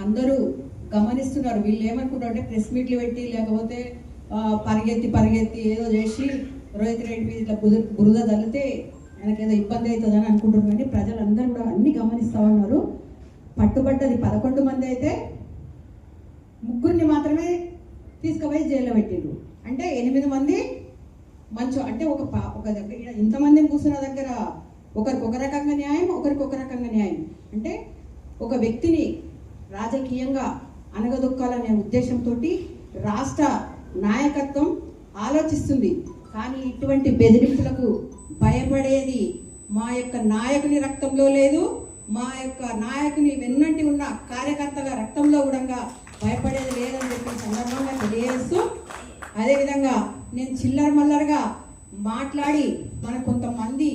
అందరూ గమనిస్తున్నారు. వీళ్ళు ఏమనుకుంటారంటే ప్రెస్ మీట్లు పెట్టి లేకపోతే పరిగెత్తి ఏదో చేసి రోహిత్ రెడ్డి ఇట్లా బురద జల్లితే ఆయనకి ఏదో ఇబ్బంది అవుతుందని అనుకుంటున్నారు. కానీ ప్రజలందరూ కూడా అన్ని గమనిస్తూ ఉన్నారు. పట్టుబడ్డది 11 మంది అయితే 3 మాత్రమే తీసుకుపోయి జైల్లో పెట్టిండ్రు. అంటే 8 మంది మంచు అంటే ఒక దగ్గర ఇంతమందిని కూర్చున్న దగ్గర ఒకరికి ఒక రకంగా న్యాయం, ఒకరికి ఒక రకంగా న్యాయం. అంటే ఒక వ్యక్తిని రాజకీయంగా అనగదొక్కాలనే ఉద్దేశంతో రాష్ట్ర నాయకత్వం ఆలోచిస్తుంది. కానీ ఇటువంటి బెదిరింపులకు భయపడేది మా యొక్క నాయకుని రక్తంలో లేదు. మా యొక్క నాయకుని వెన్నంటి ఉన్న కార్యకర్తల రక్తంలో కూడా భయపడేది లేదని చెప్పి సందర్భంగా తెలియజేస్తూ, అదేవిధంగా నేను చిల్లర మల్లరగా మాట్లాడి మన కొంతమంది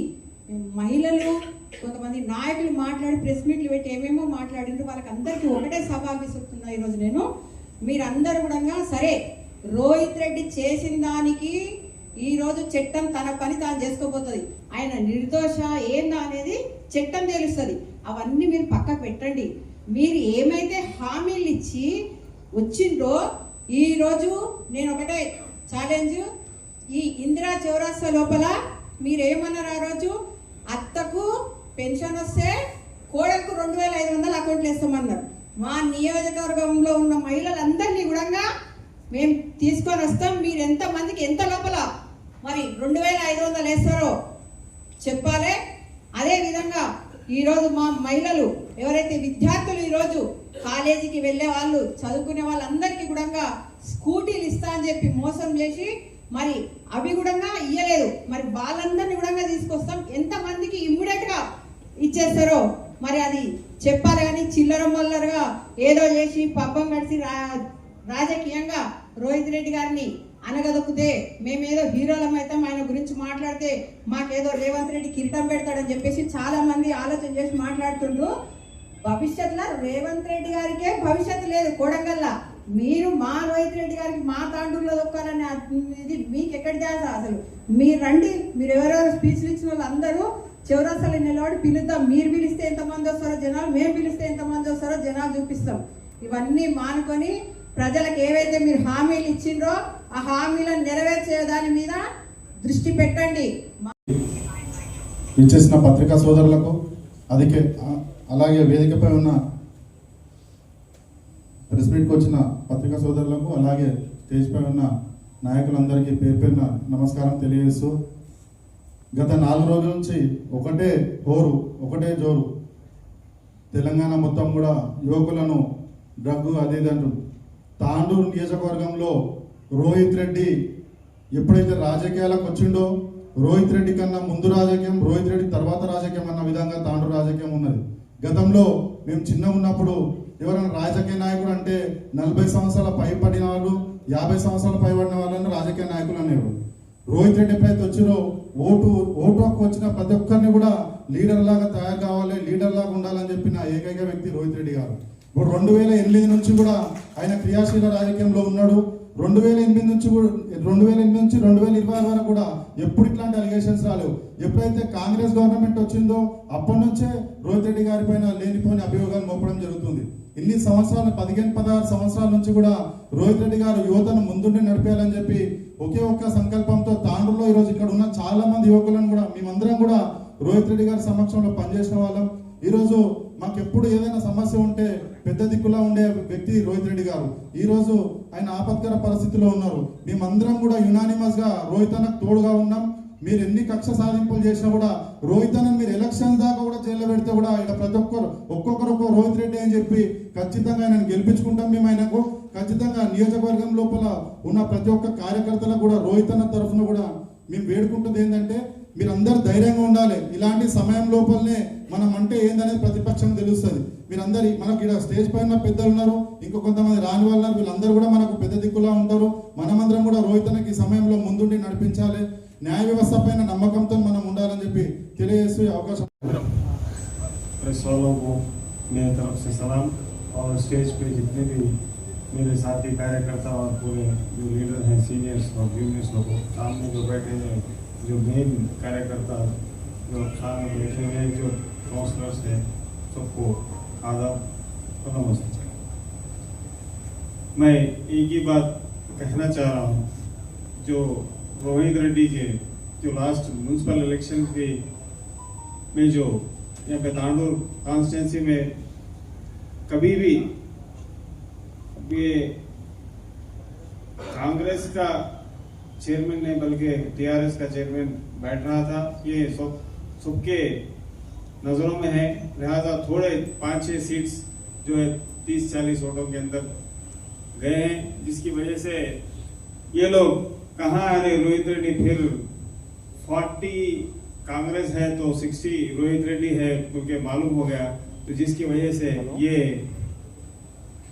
మహిళలు కొంతమంది నాయకులు మాట్లాడి ప్రెస్ మీట్లు పెట్టి ఏమేమో మాట్లాడిండ్రు. వాళ్ళకి అందరికీ ఒకటే సవాల్ విసురుతున్నా ఈరోజు నేను. మీరందరూ కూడా సరే, రోహిత్ రెడ్డి చేసిన దానికి ఈరోజు చట్టం తన పని తాను చేసుకోబోతుంది. ఆయన నిర్దోష ఏందా అనేది చట్టం తెలుస్తుంది. అవన్నీ మీరు పక్కకు పెట్టండి. మీరు ఏమైతే హామీలు ఇచ్చి వచ్చిండ్రో ఈరోజు నేను ఒకటే ఛాలెంజ్, ఈ ఇందిరా చౌరస్తా లోపల మీరేమన్నారు ఆ రోజు, అత్తకు పెన్షన్ వస్తే కోడలకు 2500 అకౌంట్లు వేస్తామన్నారు. మా నియోజకవర్గంలో ఉన్న మహిళలందరినీ కూడా మేము తీసుకొని వస్తాం. మీరు ఎంతమందికి ఎంత లోపల మరి 2500 వేస్తారో చెప్పాలి. అదేవిధంగా ఈరోజు మా మహిళలు ఎవరైతే విద్యార్థులు ఈరోజు కాలేజీకి వెళ్ళే వాళ్ళు, చదువుకునే వాళ్ళందరికీ కూడా స్కూటీలు ఇస్తా అని చెప్పి మోసం చేసి మరి అవి కూడా ఇయ్యలేదు. మరి వాళ్ళందరినీ కూడా తీసుకొస్తాం. ఎంతమందికి ఇమ్మీడియట్గా ఇచ్చేస్తారో మరి అది చెప్పాలి. కానీ చిల్లర మల్లరగా ఏదో చేసి పబ్బం గడిచి రాజకీయంగా రోహిత్ రెడ్డి గారిని అనగదొక్కితే మేమేదో హీరోలం అయితే ఆయన గురించి మాట్లాడితే మాకేదో రేవంత్ రెడ్డి కిరీటం పెడతాడని చెప్పేసి చాలా మంది ఆలోచన చేసి మాట్లాడుతుండ్రు. భవిష్యత్తులో రేవంత్ రెడ్డి గారికే భవిష్యత్తు లేదు కొడంగల్లా. మీరు మా రోహిత్ రెడ్డి గారికి మా తాండూరులో దొక్కాలని ఇది మీకు ఎక్కడ చేస్తా? అసలు మీరు రండి, మీరు ఎవరెవరు స్పీచ్లు ఇచ్చిన వాళ్ళు అందరూ చౌరస్తాలో నిలబడి పిలుద్దాం. మీరు పిలిస్తే ఎంతమంది వస్తారో జనాలు, మేము పిలిస్తే ఎంతమంది వస్తారో జనాలు చూపిస్తాం. ఇవన్నీ మానుకొని ప్రజలకు ఏవైతే మీరు హామీలు ఇచ్చిండ్రో ఆ హామీలను నెరవేర్చే దాని మీద దృష్టి పెట్టండి. విచ్చేసిన పత్రికా సోదరులకు, అలాగే వేదికపై ఉన్న ప్రెస్ మీట్కి వచ్చిన పత్రికా సోదరులకు, అలాగే స్టేజ్పై ఉన్న నాయకులందరికీ పేరు పేరున నమస్కారం తెలియజేస్తూ, గత 4 రోజుల నుంచి ఒకటే హోరు, ఒకటే జోరు. తెలంగాణ మొత్తం కూడా యువకులను డ్రగ్ అది ఇది అంటూ తాండూరు నియోజకవర్గంలో రోహిత్ రెడ్డి ఎప్పుడైతే రాజకీయాలకు వచ్చిండో, రోహిత్ రెడ్డి కన్నా ముందు రాజకీయం, రోహిత్ రెడ్డి తర్వాత రాజకీయం అన్న విధంగా తాండూరు రాజకీయం ఉన్నది. గతంలో మేము చిన్న ఉన్నప్పుడు ఎవరైనా రాజకీయ నాయకుడు అంటే 40 సంవత్సరాల పైబడిన వాళ్ళు, 50 సంవత్సరాల పైబడిన వాళ్ళని రాజకీయ నాయకులు అనేవారు. రోహిత్ రెడ్డి ఎప్పుడైతే వచ్చిరో ఓటు హక్కు వచ్చిన ప్రతి ఒక్కరిని కూడా లీడర్ లాగా తయారు కావాలి, లీడర్ లాగా ఉండాలని చెప్పిన ఏకైక వ్యక్తి రోహిత్ రెడ్డి గారు. ఇప్పుడు 2008 నుంచి కూడా ఆయన క్రియాశీల రాజకీయంలో ఉన్నాడు. 2008 నుంచి 2026 వరకు కూడా ఎప్పుడు ఇట్లాంటి అలిగేషన్స్ రాలేవు. ఎప్పుడైతే కాంగ్రెస్ గవర్నమెంట్ వచ్చిందో అప్పటి నుంచే రోహిత్ రెడ్డి గారి పైన లేనిపోయిన అభియోగాలు మోపడం జరుగుతుంది. ఇన్ని సంవత్సరాలు 15-16 సంవత్సరాల నుంచి కూడా రోహిత్ రెడ్డి గారు యువతను ముందుండి నడిపేయాలని చెప్పి ఒకే ఒక్క సంకల్పంతో తాండూరులో ఈరోజు ఇక్కడ ఉన్న చాలా మంది యువకులను కూడా మేమందరం కూడా రోహిత్ రెడ్డి గారి సమక్షంలో పనిచేసిన వాళ్ళం. ఈరోజు మాకెప్పుడు ఏదైనా సమస్య ఉంటే పెద్ద దిక్కులా ఉండే వ్యక్తి రోహిత్ రెడ్డి గారు. ఈ రోజు ఆయన ఆపత్కర పరిస్థితిలో ఉన్నారు. మేమందరం కూడా యునానిమస్ గా రోహిత్ అన్నకు తోడుగా ఉన్నాం. మీరు ఎన్ని కక్ష సాధింపులు చేసినా కూడా రోహిత్ అన్న మీరు ఎలక్షన్ దాకా కూడా జైల్లో పెడితే కూడా ఇక్కడ ప్రతి ఒక్కొక్కరు రోహిత్ రెడ్డి అని చెప్పి ఖచ్చితంగా ఆయన గెలిపించుకుంటాం. మేము ఆయనకు ఖచ్చితంగా నియోజకవర్గం లోపల ఉన్న ప్రతి ఒక్క కార్యకర్తలకు కూడా రోహిత్ అన్న తరఫున కూడా మేము వేడుకుంటుంది ఏంటంటే మీరందరూ ధైర్యంగా ఉండాలి. ఇలాంటి సమయం లోపలనే మనం అంటే ఏందనేది ప్రతిపక్షం తెలుస్తుంది. మీరందరూ మనకి ఇక్కడ స్టేజ్ పైన పెద్దలు ఉన్నారు, ఇంకో కొంతమంది రాని వాళ్ళు ఉన్నారు. వీళ్ళందరూ కూడా మనకు పెద్ద దిక్కులా ఉంటారు. మనమందరం కూడా రోహిత్ అన్నకి ఈ సమయంలో ముందుండి నడిపించాలి. న్యాయ వ్యवस्था పైన నమ్మకంతో మనం ఉండాలని చెప్పి తెలియజేస్తూ అవకాశం. प्रेस वालों को मेरी तरफ से सलाम और स्टेज पे जितने भी मेरे साथी कार्यकर्ता और पूरे जो लीडर हैं सीनियर्स और जूनियर्स लोग सामने जो बैठे हैं, जो मेन कार्यकर्ता जो सामने बैठे हैं, जो काउंसलर्स हैं, सबको आदाब और नमस्ते। मैं एक ही बात कहना चाह रहा हूँ, जो रोहित रेड्डी के जो लास्ट म्यूनसिपल इलेक्शन के में जो यहाँ पे तांडूर कॉन्स्टिट्यूंसी में कभी भी ये कांग्रेस का चेयरमैन नहीं बल्कि टीआरएस का चेयरमैन बैठ रहा था, ये सबके नजरों में है। लिहाजा थोड़े 5-6 सीट्स जो है 30-40 वोटों के अंदर गए हैं, जिसकी वजह से ये लोग कहाँ अरे रोहित रेड्डी फिर 40 कांग्रेस है तो 60 रोहित रेड्डी है क्योंकि मालूम हो गया, तो जिसकी वजह से ये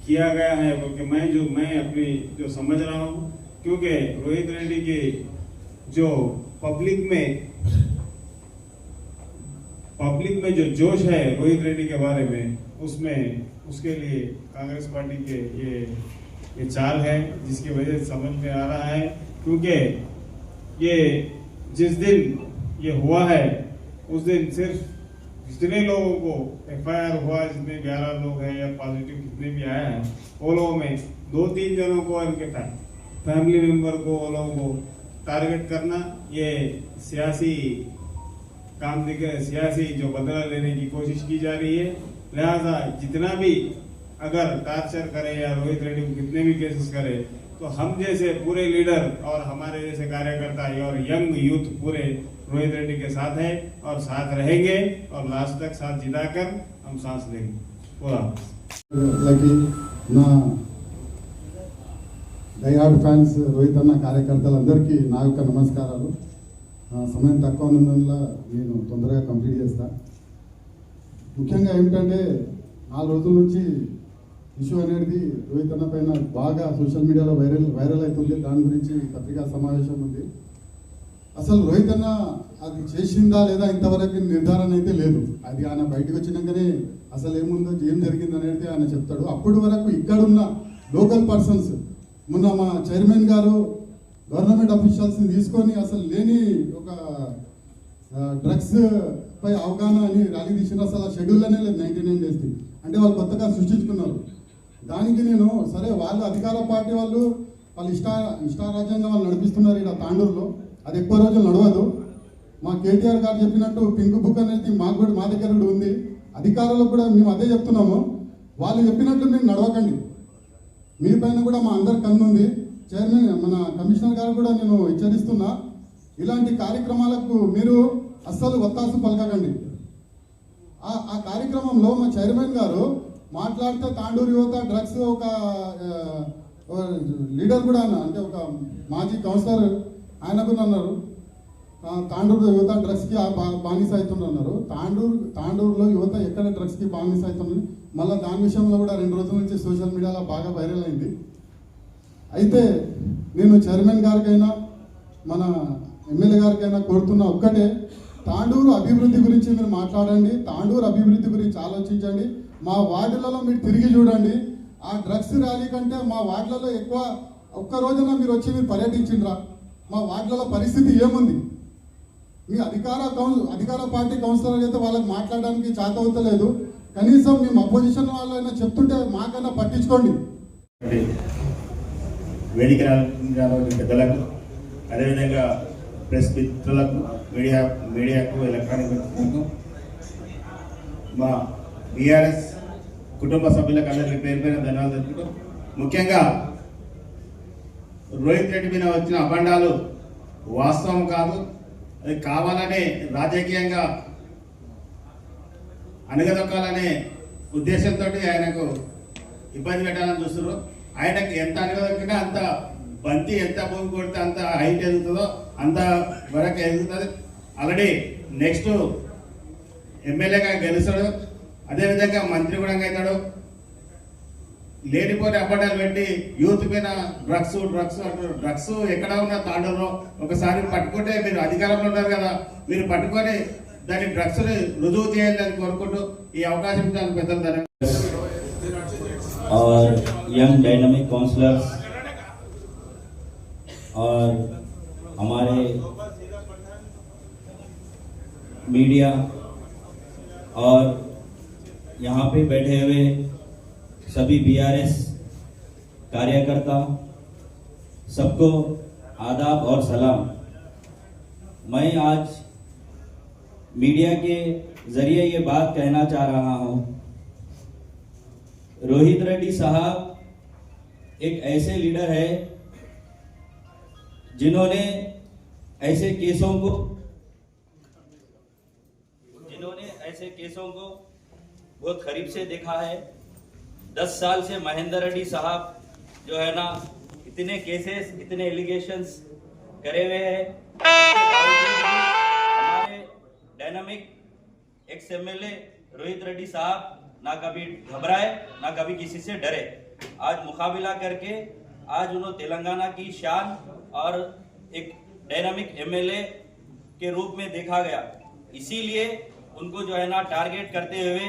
किया गया है। क्योंकि मैं अपनी जो समझ रहा हूँ, क्योंकि रोहित रेड्डी की जो पब्लिक में जो जोश है रोहित रेड्डी के बारे में, उसमें उसके लिए कांग्रेस पार्टी के ये चाल है, जिसकी वजह से समझ में आ रहा है। क्योंकि ये जिस दिन ये हुआ है उस दिन सिर्फ जितने लोगों को एफआईआर हुआ, जितने 11 लोग हैं या पॉजिटिव कितने भी आए हैं, वो लोगों में 2-3 जनों को इनके फैमिली मेंबर को वो लोगों को टारगेट करना, ये सियासी काम सियासी जो बदला लेने की कोशिश की जा रही है। लिहाजा जितना भी अगर टार्चर करे या रोहित रेड्डी को कितने भी केसेस करे, तो हम जैसे पूरे लीडर और हमारे जैसे कार्यकर्ता और यंग यूथ पूरे रोहित रेड्डी के साथ है और साथ रहेंगे और लास्ट तक साथ जिताकर हम सांस लेंगे। पूरा నా డైహార్డ్ ఫ్యాన్స్ రోహిత్ అన్న కార్యకర్తలందరికీ నా యొక్క నమస్కారాలు. సమయం తక్కువ ఉన్నందువల్ల నేను తొందరగా కంప్లీట్ చేస్తా. ముఖ్యంగా ఏమిటంటే 4 రోజుల నుంచి ఇష్యూ అనేది రోహిత్ అన్న పైన బాగా సోషల్ మీడియాలో వైరల్ అవుతుంది. దాని గురించి పత్రికా సమావేశం ఉంది. అసలు రోహిత్ అన్న అది చేసిందా లేదా ఇంతవరకు నిర్ధారణ అయితే లేదు. అది ఆయన బయటకు వచ్చినాకనే అసలు ఏముందో ఏం జరిగింది అనేది ఆయన చెప్తాడు. అప్పటి వరకు ఇక్కడున్న లోకల్ పర్సన్స్, మొన్న మా చైర్మన్ గారు గవర్నమెంట్ అఫీషియల్స్ని తీసుకొని అసలు లేని ఒక డ్రగ్స్ పై అవగాహన అని ర్యాలీ తీసిన, అసలు ఆ షెడ్యూల్లోనే లేదు 99 డేస్కి. అంటే వాళ్ళు కొత్తగా సృష్టించుకున్నారు. దానికి నేను సరే వాళ్ళు అధికార పార్టీ వాళ్ళు ఇష్టారాజ్యంగా వాళ్ళు నడిపిస్తున్నారు ఇక్కడ తాండూరులో. అది ఎక్కువ రోజులు నడవదు. మా కేటీఆర్ గారు చెప్పినట్టు పింక్ బుక్ అనేది మాకు కూడా మా దగ్గర కూడా ఉంది. అధికారులకు కూడా మేము అదే చెప్తున్నాము, వాళ్ళు చెప్పినట్టు మీరు నడవకండి. మీ పైన కూడా మా అందరి కన్ను ఉంది. చైర్మన్ మన కమిషనర్ గారు కూడా నేను హెచ్చరిస్తున్నా, ఇలాంటి కార్యక్రమాలకు మీరు అస్సలు ఒత్తాసు పలకకండి. ఆ కార్యక్రమంలో మా చైర్మన్ గారు మాట్లాడితే తాండూరు యువత డ్రగ్స్ ఒక లీడర్ కూడా అంటే ఒక మాజీ కౌన్సిలర్ ఆయన కూడా అన్నారు, తాండూరు యువత డ్రగ్స్కి బానిస అవుతుంది అన్నారు. తాండూరులో యువత ఎక్కడ డ్రగ్స్కి బానిస అవుతుంది. మళ్ళీ దాని విషయంలో కూడా 2 రోజుల నుంచి సోషల్ మీడియాలో బాగా వైరల్ అయింది. అయితే నేను చైర్మన్ గారికైనా మన ఎమ్మెల్యే గారికైనా కోరుతున్న ఒక్కటే, తాండూరు అభివృద్ధి గురించి మీరు మాట్లాడండి. తాండూరు అభివృద్ధి గురించి ఆలోచించండి. మా వార్డులలో మీరు తిరిగి చూడండి. ఆ డ్రగ్స్ ర్యాలీ కంటే మా వార్డులలో ఎక్కువ ఒక్క రోజున మీరు వచ్చి మీరు పర్యటించిండ్రా? మా వార్డులలో పరిస్థితి ఏముంది? మీ అధికార పార్టీ కౌన్సిలర్ అయితే వాళ్ళకి మాట్లాడడానికి చేత అవుతలేదు. కనీసం మేము అపోజిషన్ వాళ్ళైనా చెప్తుంటే మాకైనా పట్టించుకోండి. వేదిక పెద్దలకు, అదేవిధంగా ప్రెస్ మిత్రులకు, మీడియాకు, ఎలక్ట్రానిక్ మిత్రులకు, మా బీఆర్ఎస్ కుటుంబ సభ్యులకు అందరికీ పేరు పేరు ధన్యవాదాలు తెలుపుతూ, ముఖ్యంగా రోహిత్ రెడ్డి మీద వచ్చిన అబండాలు వాస్తవం కాదు, అది కావాలనే రాజకీయంగా అణగదొక్కాలనే ఉద్దేశంతో ఆయనకు ఇబ్బంది పెట్టాలని చూస్తున్నారు. ఆయనకు ఎంత అణగదొక్కినా అంత బంతి ఎంత భూమి కొడితే అంత హైట్ ఎదుగుతుందో అంత వరకు ఎదుగుతుంది. ఆల్రెడీ నెక్స్ట్ ఎమ్మెల్యేగా గెలుస్తాడు, అదేవిధంగా మంత్రి కూడా అవుతాడు. లేనిపోయిన అబద్ధాలు పెట్టి యూత్ పైన డ్రగ్స్ అంటారు. డ్రగ్స్ ఎక్కడ ఉన్నా తాండూరులో ఒకసారి పట్టుకుంటే మీరు అధికారంలో ఉన్నారు కదా, మీరు పట్టుకొని దాని డ్రగ్స్ రుజువు చేయాలని కోరుకుంటూ ఈ అవకాశం ఇచ్చిన పెద్దలు ధన్యవాదాలు. और यंग डायनामिक काउंसलर्स और हमारे मीडिया और यहाँ पे बैठे हुए सभी बीआरएस कार्यकर्ता, सबको आदाब और सलाम। मैं आज मीडिया के जरिए ये बात कहना चाह रहा हूँ, रोहित रेड्डी साहब एक ऐसे लीडर है जिन्होंने ऐसे केसों को बहुत करीब से देखा है। 10 साल से महेंद्र रेड्डी साहब जो है ना इतने केसेस, इतने एलिगेशंस करे हुए हैं। हमारे dynamic ex MLA Rohit Reddy साहब ना कभी घबराए ना कभी किसी से डरे। आज मुकाबला करके आज उन्होंने तेलंगाना की शान और एक डायनामिक एमएलए के रूप में देखा गया, इसीलिए उनको जो है ना टारगेट करते हुए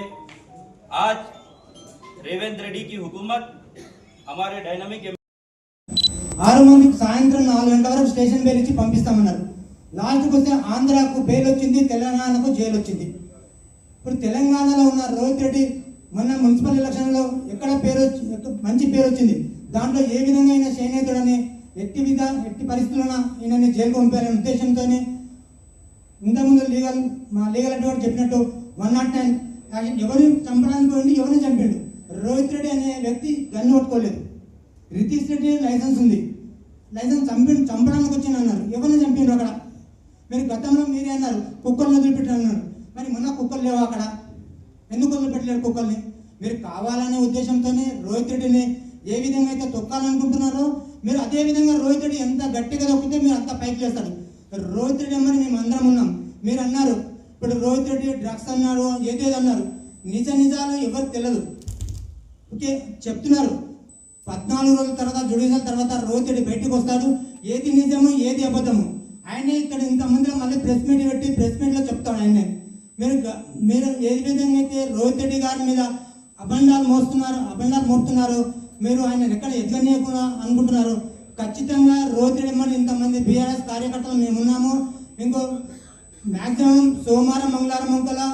आज रेवंत रेड्डी की हुकूमत हमारे डायनामिक 6 మందికి సాయంత్రం 4 గంటల వరకు స్టేషన్ బెయిల్ ఇచ్చి పంపిస్తామన్నారు. లాస్ట్కి వస్తే ఆంధ్రాకు బెయిల్ వచ్చింది, తెలంగాణకు జైలు వచ్చింది. ఇప్పుడు తెలంగాణలో ఉన్న రోహిత్ రెడ్డి మొన్న మున్సిపల్ ఎలక్షన్లో ఎక్కడ మంచి పేరు వచ్చింది. దాంట్లో ఏ విధంగా అయినా చేనేతుడని ఎట్టి పరిస్థితుల్లో ఈయనని జైలుకు పంపారనే ఉద్దేశంతో ఇంతకుముందు మా లీగల్ అడ్వకేట్ చెప్పినట్టు 109 ఎవరిని చంపడానికి పోయింది, ఎవరిని చంపాడు. రోహిత్ రెడ్డి అనే వ్యక్తి గన్ను పట్టుకోలేదు. రితీష్ రెడ్డి లైసెన్స్ ఉంది, లైసెన్స్ చంపడానికి వచ్చింది అన్నారు. ఎవరిని చంపిండ్రు అక్కడ? మీరు గతంలో మీరే అన్నారు కుక్కర్ని వదిలిపెట్టారు అన్నారు. మరి మొన్న కుక్కలు లేవు అక్కడ, ఎందుకు వదిలిపెట్టలేరు కుక్కల్ని? మీరు కావాలనే ఉద్దేశంతోనే రోహిత్ రెడ్డిని ఏ విధంగా అయితే తొక్కాలనుకుంటున్నారో మీరు అదే విధంగా రోహిత్ రెడ్డి ఎంత గట్టిగా తొక్కితే మీరు అంత పైకి లేస్తాడు. రోహిత్ రెడ్డి అమ్మని మేము అందరం ఉన్నాం. మీరు అన్నారు ఇప్పుడు రోహిత్ రెడ్డి డ్రగ్స్ అన్నారు, ఏదేది అన్నారు. నిజాలు ఎవరికి తెలియదు. ఓకే చెప్తున్నారు. 14 రోజుల తర్వాత జుడిషియల్ తర్వాత రోహిత్ రెడ్డి బయటకు వస్తాడు. ఏది నిజము ఏది అబద్ధము ఆయనే ఇక్కడ ఇంతమందిలో మళ్ళీ ప్రెస్ మీట్ పెట్టి ప్రెస్ మీట్లో చెప్తాడు ఆయనే. మీరు ఏ విధంగా అయితే రోహిత్ రెడ్డి గారి మీద అబండాలు మోస్తున్నారు, మీరు ఆయన ఎక్కడ ఎదగనీయకుండా అనుకుంటున్నారు. ఖచ్చితంగా రోహిత్ రెడ్డి మరి ఇంతమంది బీఆర్ఎస్ కార్యకర్తలు మేమున్నాము. ఇంకో మ్యాక్సిమం సోమవారం మంగళవారం కల్లా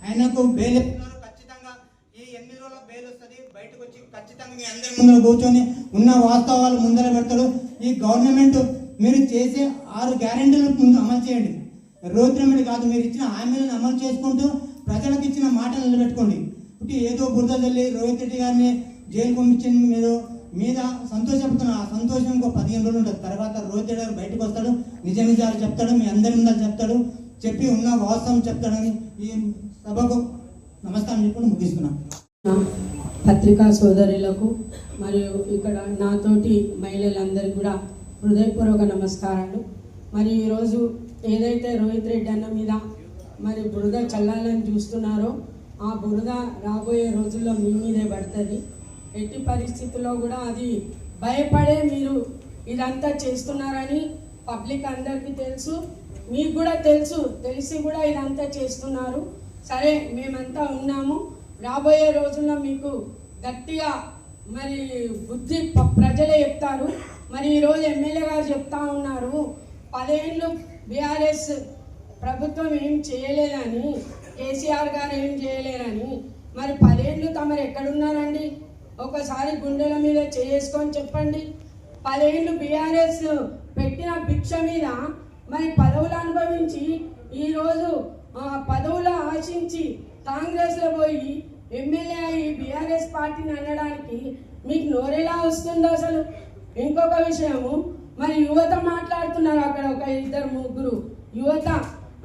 ఆయనకు బెయిల్ ఇస్తున్నారు. ఖచ్చితంగా ఈ 8 రోజుల బెయిల్ వస్తుంది. బయటకు వచ్చి ఖచ్చితంగా మీ అందరి ముందర కూర్చొని ఉన్న వాస్తవాలు ముందర పెడతాడు. ఈ గవర్నమెంట్ మీరు చేసే 6 గ్యారెంటీలు ముందు అమలు చేయండి. రోహిత్ రెడ్డి కాదు, మీరు ఇచ్చిన హామీలను అమలు చేసుకుంటూ ప్రజలకు ఇచ్చిన మాటలు నిలబెట్టుకోండి. ఇప్పుడు ఏదో బురద తల్లి రోహిత్ రెడ్డి గారిని జైలు పంపించింది మీరు మీద సంతోషపడుతున్నారు. ఆ సంతోషం ఇంకో 15 రోజులు ఉంటుంది. తర్వాత రోహిత్ రెడ్డి గారు బయటకు వస్తాడు, నిజాలు చెప్తాడు, మీ అందరి ముందర చెప్తాడు, చెప్పి ఉన్న వాస్తవం చెప్తాడని ఈ సభకు నమస్కారం చెప్పుకుని ముగిస్తున్నాను. పత్రికా సోదరులకు మరియు ఇక్కడ నాతోటి మహిళలందరికీ కూడా హృదయపూర్వక నమస్కారాలు. మరి ఈరోజు ఏదైతే రోహిత్ రెడ్డి అన్న మీద మరి బురద చల్లాలని చూస్తున్నారో ఆ బురద రాబోయే రోజుల్లో మీ మీదే పడుతుంది. ఎట్టి పరిస్థితుల్లో కూడా అది భయపడే మీరు ఇదంతా చేస్తున్నారని పబ్లిక్ అందరికీ తెలుసు, మీకు కూడా తెలిసి కూడా ఇదంతా చేస్తున్నారు. సరే మేమంతా ఉన్నాము. రాబోయే రోజుల్లో మీకు గట్టిగా మరి బుద్ధి ప్రజలే చెప్తారు. మరి ఈరోజు ఎమ్మెల్యే గారు చెప్తా ఉన్నారు 10 ఏళ్ళు బీఆర్ఎస్ ప్రభుత్వం ఏం చేయలేదని, కేసీఆర్ గారు ఏం చేయలేరని. మరి 10 ఏళ్ళు తమరు ఎక్కడున్నారండి? ఒకసారి గుండెల మీద చేసుకొని చెప్పండి. 10 ఏళ్ళు బీఆర్ఎస్ పెట్టిన భిక్ష మీద మరి పదవులు అనుభవించి ఈరోజు పదవులు ఆశించి కాంగ్రెస్లో పోయి ఎమ్మెల్యే ఈ బీఆర్ఎస్ పార్టీని అనడానికి మీకు నోరెలా వస్తుందో అసలు? ఇంకొక విషయము, మరి యువత మాట్లాడుతున్నారు అక్కడ ఒక 2-3 యువత.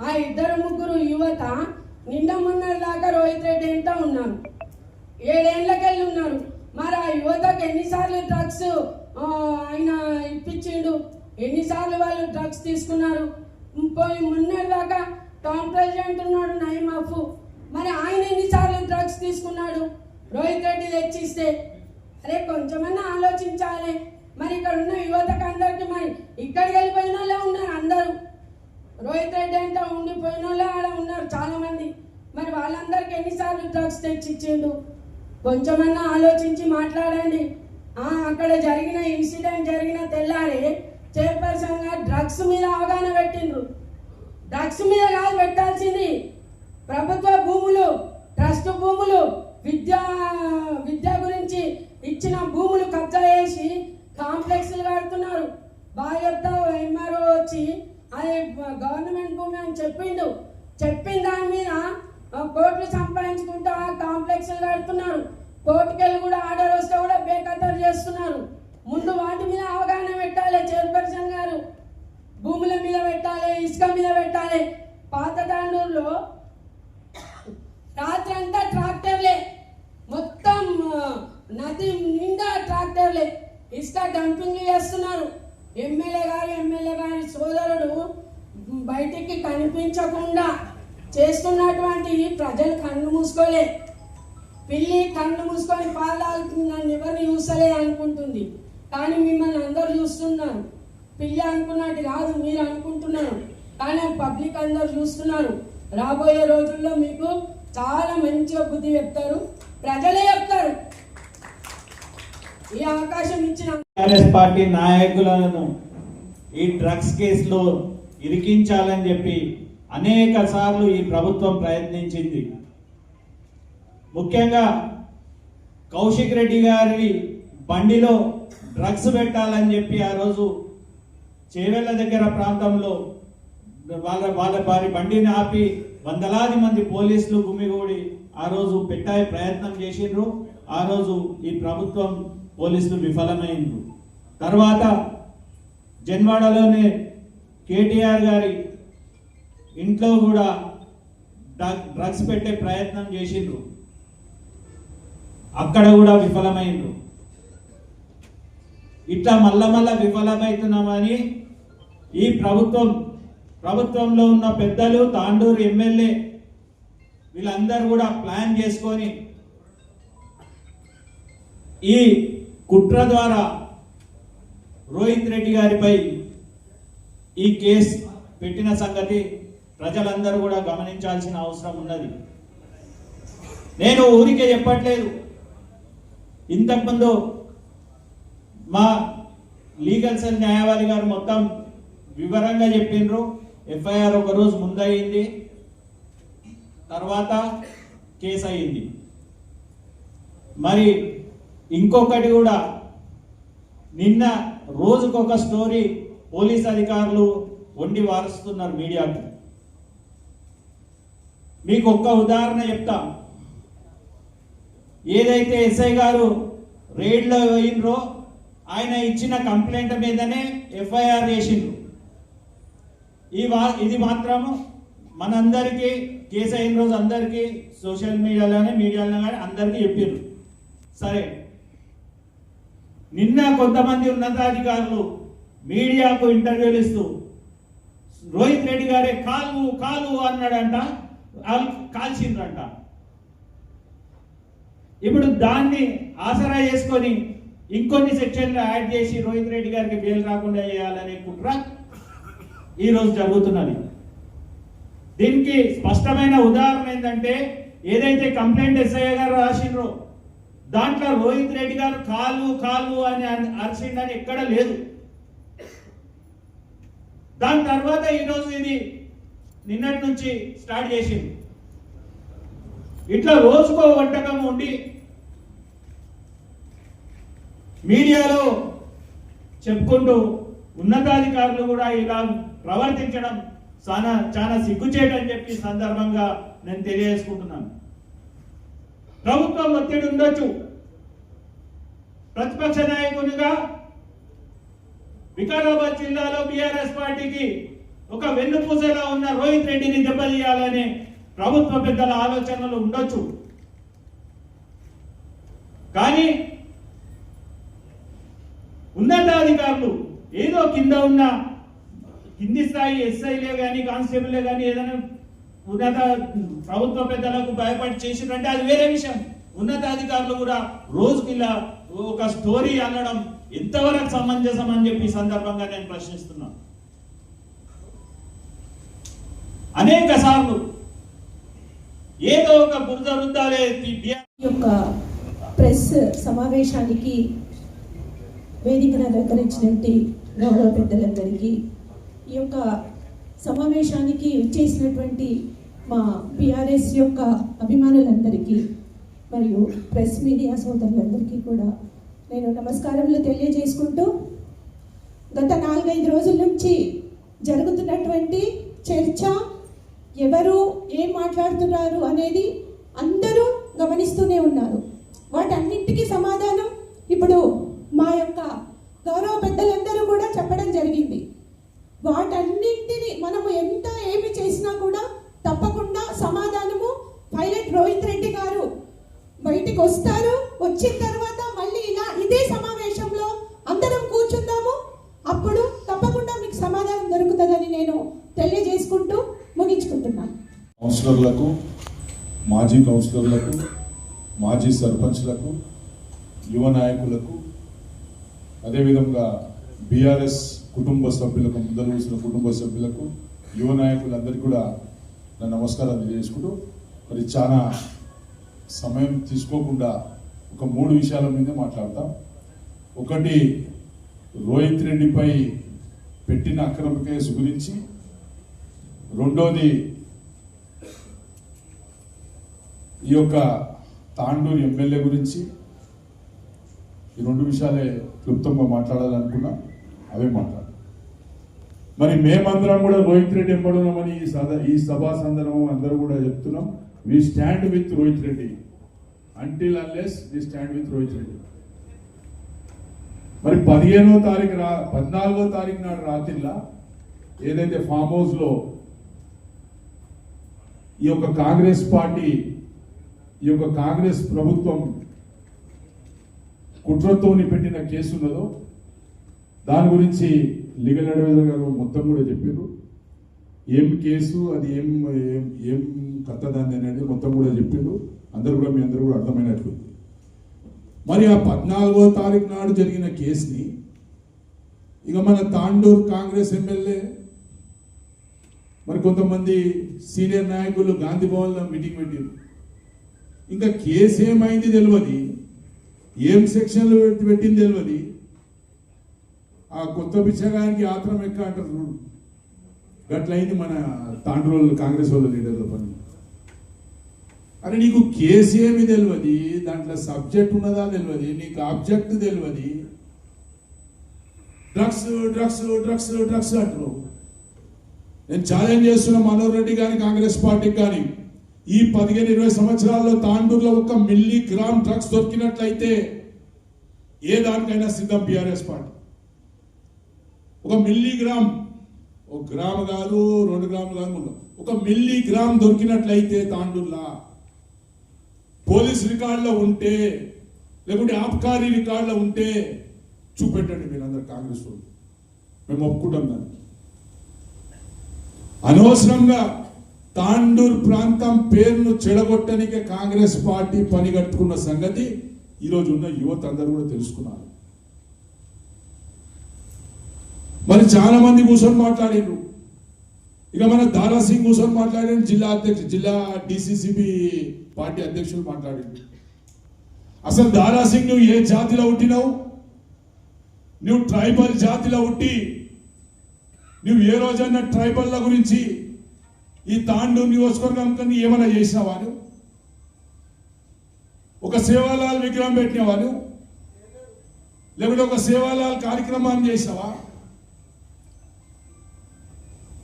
ఆ 2-3 యువత నిన్న మొన్నటి దాకా రోహిత్ రెడ్డి ఏంటో ఉన్నారు, 7 ఏళ్ళకెళ్ళి ఉన్నారు. మరి ఆ యువతకు ఎన్నిసార్లు డ్రగ్స్ ఆయన ఇప్పించిండు, ఎన్నిసార్లు వాళ్ళు డ్రగ్స్ తీసుకున్నారు? పోయి మొన్నటి దాకా టౌన్ ప్రెసిడెంట్ ఉన్నాడు నయీమాఫ్, మరి ఆయన ఎన్నిసార్లు డ్రగ్స్ తీసుకున్నాడు రోహిత్ రెడ్డి తెచ్చిస్తే? అరే కొంచెమన్నా ఆలోచించాలి. మరి ఇక్కడ ఉన్న యువతకు అందరికి మరి ఇక్కడికి వెళ్ళిపోయిన వాళ్ళే ఉన్నారు అందరూ. రోహిత్ రెడ్డి అంటే ఉండిపోయిన వాళ్ళే ఆడ ఉన్నారు చాలా మంది. మరి వాళ్ళందరికీ ఎన్నిసార్లు డ్రగ్స్ తెచ్చిచ్చిండు? కొంచెమన్నా ఆలోచించి మాట్లాడండి. అక్కడ జరిగిన ఇన్సిడెంట్ జరిగిన తెల్లారి చైర్పర్సన్ గా డ్రగ్స్ మీద అవగాహన పెట్టిండ్రు. డ్రగ్స్ మీద కాదు పెట్టాల్సింది, ప్రభుత్వ భూములు, ట్రస్ట్ భూములు, విద్య గురించి ఇచ్చిన భూములు కబ్జా చేసి కాంప్లెక్స్లు కడుతున్నారు. బాగా చెప్తావు, ఎంఆర్ఓ వచ్చి అది గవర్నమెంట్ భూమి అని చెప్పిండు. చెప్పిన దాని మీద కోట్లు సంపాదించుకుంటూ కాంప్లెక్స్లు కడుతున్నారు. కోర్టుకెళ్ళి కూడా ఆర్డర్ వస్తే కూడా బేఖతరు చేస్తున్నారు. ముందు వాటి మీద అవగాహన పెట్టాలి చైర్పర్సన్ గారు. భూముల మీద పెట్టాలి, ఇసుక మీద పెట్టాలి. పాత తాండూరులో రాత్రంతా ట్రాక్టర్లే, మొత్తం నది నిండా ట్రాక్టర్లే ఇసుక డంపింగ్లు చేస్తున్నారు. ఎమ్మెల్యే గారి సోదరుడు బయటికి కనిపించకుండా చేస్తున్నటువంటి ప్రజలు కన్ను మూసుకోలే. పిల్లి కన్ను మూసుకొని పాలు తాగుతుందని ఎవరిని చూసలే అనుకుంటుంది, కానీ మిమ్మల్ని అందరూ చూస్తున్నారు. పిల్లి అనుకున్నట్టు కాదు, మీరు అనుకుంటున్నారు, కానీ పబ్లిక్ అందరూ చూస్తున్నారు. రాబోయే రోజుల్లో మీకు చాలా మంచిగా బుద్ధి చెప్తారు, ప్రజలే చెప్తారు. ఈ అవకాశం ఇచ్చిన టీఆర్ఎస్ పార్టీ నాయకులను ఈ డ్రగ్స్ కేసులో ఇరికించాలని చెప్పి అనేక సార్లు ఈ ప్రభుత్వం ప్రయత్నించింది. ముఖ్యంగా కౌశిక్ రెడ్డి గారి బండిలో డ్రగ్స్ పెట్టాలని చెప్పి ఆ రోజు చేవెళ్ళ దగ్గర ప్రాంతంలో వారి బండిని ఆపి వందలాది మంది పోలీసులు గుమిగూడి ఆ రోజు పెట్టే ప్రయత్నం చేసిండ్రు. ఆ రోజు ఈ ప్రభుత్వం పోలీసులు విఫలమైండ్రు. తర్వాత జన్వాడలోనే కేటీఆర్ గారి ఇంట్లో కూడా డ్రగ్స్ పెట్టే ప్రయత్నం చేసిండ్రు, అక్కడ కూడా విఫలమైండ్రు. ఇట్లా మళ్ళా విఫలమవుతున్నామని ఈ ప్రభుత్వంలో ఉన్న పెద్దలు, తాండూరు ఎమ్మెల్యే వీళ్ళందరూ కూడా ప్లాన్ చేసుకొని ఈ కుట్ర ద్వారా రోహిత్ రెడ్డి గారిపై ఈ కేసు పెట్టిన సంగతి ప్రజలందరూ కూడా గమనించాల్సిన అవసరం ఉన్నది. నేను ఊరికే చెప్పట్లేదు. ఇంతకుముందు మా లీగల్ సెల్ న్యాయవాది గారు మొత్తం వివరంగా చెప్పిండ్రు. ఎఫ్ఐఆర్ ఒక రోజు ముందయింది, తర్వాత కేసు అయింది. మరి ఇంకొకటి కూడా, నిన్న రోజుకొక స్టోరీ పోలీస్ అధికారులు వండి వారుస్తున్నారు మీడియాకు. మీకు ఒక్క ఉదాహరణ చెప్తా. ఏదైతే ఎస్ఐ గారు రైడ్లో పోయినరో ఆయన ఇచ్చిన కంప్లైంట్ మీదనే ఎఫ్ఐఆర్ చేసిండ్రు. ఇది మాత్రం మనందరికీ కేసు అయిన రోజు అందరికీ సోషల్ మీడియాలో కానీ అందరికీ చెప్పారు. సరే, నిన్న కొంతమంది ఉన్నతాధికారులు మీడియాకు ఇంటర్వ్యూలు ఇస్తూ రోహిత్ రెడ్డి గారే కాలు అన్నాడంట, కాల్చిండ్రంట. ఇప్పుడు దాన్ని ఆసరా చేసుకొని ఇంకొన్ని సెక్షన్లు యాడ్ చేసి రోహిత్ రెడ్డి గారికి బెయిల్ రాకుండా చేయాలనే కుట్ర ఈరోజు జరుగుతున్నది. దీనికి స్పష్టమైన ఉదాహరణ ఏంటంటే, ఏదైతే కంప్లైంట్ ఎస్ఐ గారు రాసిండ్రో దాంట్లో రోహిత్ రెడ్డి గారు కాలు అని అరిచిండని ఎక్కడ లేదు. దాని తర్వాత ఈరోజు ఇది నిన్నటి నుంచి స్టార్ట్ చేసింది. ఇట్లా రోజుకో వంటకం ఉండి మీడియాలో చెప్పుకుంటూ ఉన్నతాధికారులు కూడా ఇలా ప్రవర్తించడం చాలా సిగ్గుచేటని చెప్పి సందర్భంగా నేను తెలియజేసుకుంటున్నాను. ప్రభుత్వం ఒత్తిడి ఉండొచ్చు. ప్రతిపక్ష నాయకునిగా వికారాబాద్ జిల్లాలో బీఆర్ఎస్ పార్టీకి ఒక వెన్నుపూసలా ఉన్న రోహిత్ రెడ్డిని దెబ్బతీయాలనే ప్రభుత్వ పెద్దల ఆలోచనలు ఉండొచ్చు. కానీ ఉన్నతాధికారులు ఏదో కింద ఉన్న కింది స్థాయి ఎస్ఐలే కానీ కానిస్టేబుల్లే కానీ ఏదైనా ఉన్నత ప్రభుత్వ పెద్దలకు భయపడి చేసిరంటే అది వేరే విషయం. ఉన్నతాధికారులు కూడా రోజుకి ఇలా ఒక స్టోరీ అనడం ఎంతవరకు సమంజసం అని చెప్పి సందర్భంగా నేను ప్రశ్నిస్తున్నాను. అనేక సార్లు ఏదో ఒక బురద రుద్దాలే యొక్క ప్రెస్ సమావేశానికి వేదికను అలంకరించినటువంటి గౌరవ పెద్దలందరికీ, ఈ యొక్క సమావేశానికి వచ్చేసినటువంటి మా బీఆర్ఎస్ యొక్క అభిమానులందరికీ మరియు ప్రెస్ మీడియా సోదరులందరికీ కూడా నేను నమస్కారములు తెలియజేసుకుంటూ, గత 4-5 రోజుల నుంచి జరుగుతున్నటువంటి చర్చ, ఎవరు ఏం మాట్లాడుతున్నారు అనేది అందరూ గమనిస్తూనే ఉన్నారు. వాటన్నింటికీ సమాధానం ఇప్పుడు మా యొక్క గౌరవ పెద్దలందరూ కూడా చెప్పడం జరిగింది. వాటన్నింటినీ మనము ఎంత ఏమి చేసినా కూడా తప్పకుండా సమాధానము పైలట్ రోహిత్ రెడ్డి గారు బయటికి వస్తారు. వచ్చిన తర్వాత మళ్ళీ ఇదే సమావేశంలో అందరం కూర్చుందాము. అప్పుడు తప్పకుండా మీకు సమాధానం దొరుకుతుందని నేను తెలియజేసుకుంటూ ముగించుకుంటున్నాను. కౌన్సిలర్లకు, మాజీ కౌన్సిలర్లకు, మాజీ సర్పంచ్లకు, యువ నాయకులకు, అదేవిధంగా బీఆర్ఎస్ కుటుంబ సభ్యులకు, ముందర వేసిన కుటుంబ సభ్యులకు, యువ నాయకులందరికీ కూడా నా నమస్కారాలు తెలియజేసుకుంటూ, మరి చాలా సమయం తీసుకోకుండా ఒక 3 విషయాల మీదే మాట్లాడతాం. ఒకటి, రోహిత్ రెడ్డిపై పెట్టిన అక్రమ కేసు గురించి. రెండోది, ఈ యొక్క తాండూరు ఎమ్మెల్యే గురించి. ఈ 2 విషయాలే క్లుప్తంగా మాట్లాడాలనుకున్నా, అవే మాట్లాడాలి. మరి మేమందరం కూడా రోహిత్ రెడ్డి ఎంబడున్నామని ఈ సభా సందర్భం అందరూ కూడా చెప్తున్నాం. We stand with Rohit Reddy until unless we stand with Rohit Reddy. మరి 14వ తారీఖు నాడు రాత్రిలా ఏదైతే ఫామ్ హౌస్ లో ఈ యొక్క కాంగ్రెస్ పార్టీ, ఈ యొక్క కాంగ్రెస్ ప్రభుత్వం కుట్రతోని పెట్టిన కేసు ఉన్నదో దాని గురించి లీగల్ అడ్వైజర్ గారు మొత్తం కూడా చెప్పారు. ఏం కేసు, అది ఏం కథ దాన్ని అనేది మొత్తం కూడా చెప్పిండు. అందరూ కూడా మీ అందరూ కూడా అర్థమైనట్లుంది. మరి ఆ 14వ తారీఖు నాడు జరిగిన కేసుని ఇక మన తాండూరు కాంగ్రెస్ ఎమ్మెల్యే, మరి కొంతమంది సీనియర్ నాయకులు గాంధీ భవన్లో మీటింగ్ పెట్టారు. ఇంకా కేసు ఏమైంది తెలియదు, ఏం సెక్షన్లు పెట్టింది తెలియదు. ఆ కొత్త బిచ్చగానికి ఆత్రం ఎక్క అంటారు చూడు, గట్లయింది మన తాండూరు కాంగ్రెస్ వాళ్ళ లీడర్ల పని. అరే నీకు కేసు ఏమి తెలియదు, దాంట్లో సబ్జెక్ట్ ఉన్నదా తెలియదు, నీకు ఆబ్జెక్ట్ తెలియదు, డ్రగ్స్ డ్రగ్స్ డ్రగ్స్ డ్రగ్స్ అంటారు. నేను ఛాలెంజ్ చేస్తున్న మనోహర్ రెడ్డి కానీ కాంగ్రెస్ పార్టీకి కానీ, ఈ 15-20 సంవత్సరాల్లో తాండూరులో 1 మిల్లీగ్రామ్ డ్రగ్స్ దొరికినట్లయితే ఏ దానికైనా సిద్ధం బీఆర్ఎస్ పార్టీ. 1 మిల్లీగ్రామ్, 1 గ్రాము కాదు, 2 గ్రాములు కాదు, 1 మిల్లీగ్రామ్ దొరికినట్లయితే తాండూరులా పోలీస్ రికార్డులో ఉంటే, లేకుంటే ఆబ్కారీ రికార్డులో ఉంటే చూపెట్టండి మీరందరూ కాంగ్రెస్ వాళ్ళు, మేము ఒప్పుకుంటాం దాన్ని. అనవసరంగా తాండూరు ప్రాంతం పేరును చెడగొట్టడానికి కాంగ్రెస్ పార్టీ పని కట్టుకున్న సంగతి ఈరోజు ఉన్న యువత అందరూ కూడా తెలుసుకున్నారు. మరి చాలా మంది కూర్చొని మాట్లాడారు. ఇక మన దారాసింగ్ కూర్చొని మాట్లాడారు, జిల్లా డిసిసిబి పార్టీ అధ్యక్షులు మాట్లాడారు. అసలు దారాసింగ్ నువ్వు ఏ జాతిలో పుట్టినావు? నువ్వు ట్రైబల్ జాతిలో పుట్టి నువ్వు ఏ రోజన్నా ట్రైబల్ల గురించి ఈ తాండూరు నియోజకవర్గం కన్నా ఏమైనా చేసినావా? నువ్వు ఒక సేవాలాల్ విగ్రహం పెట్టినవా? నువ్వు లేకుంటే ఒక సేవాలాల్ కార్యక్రమాన్ని చేసావా?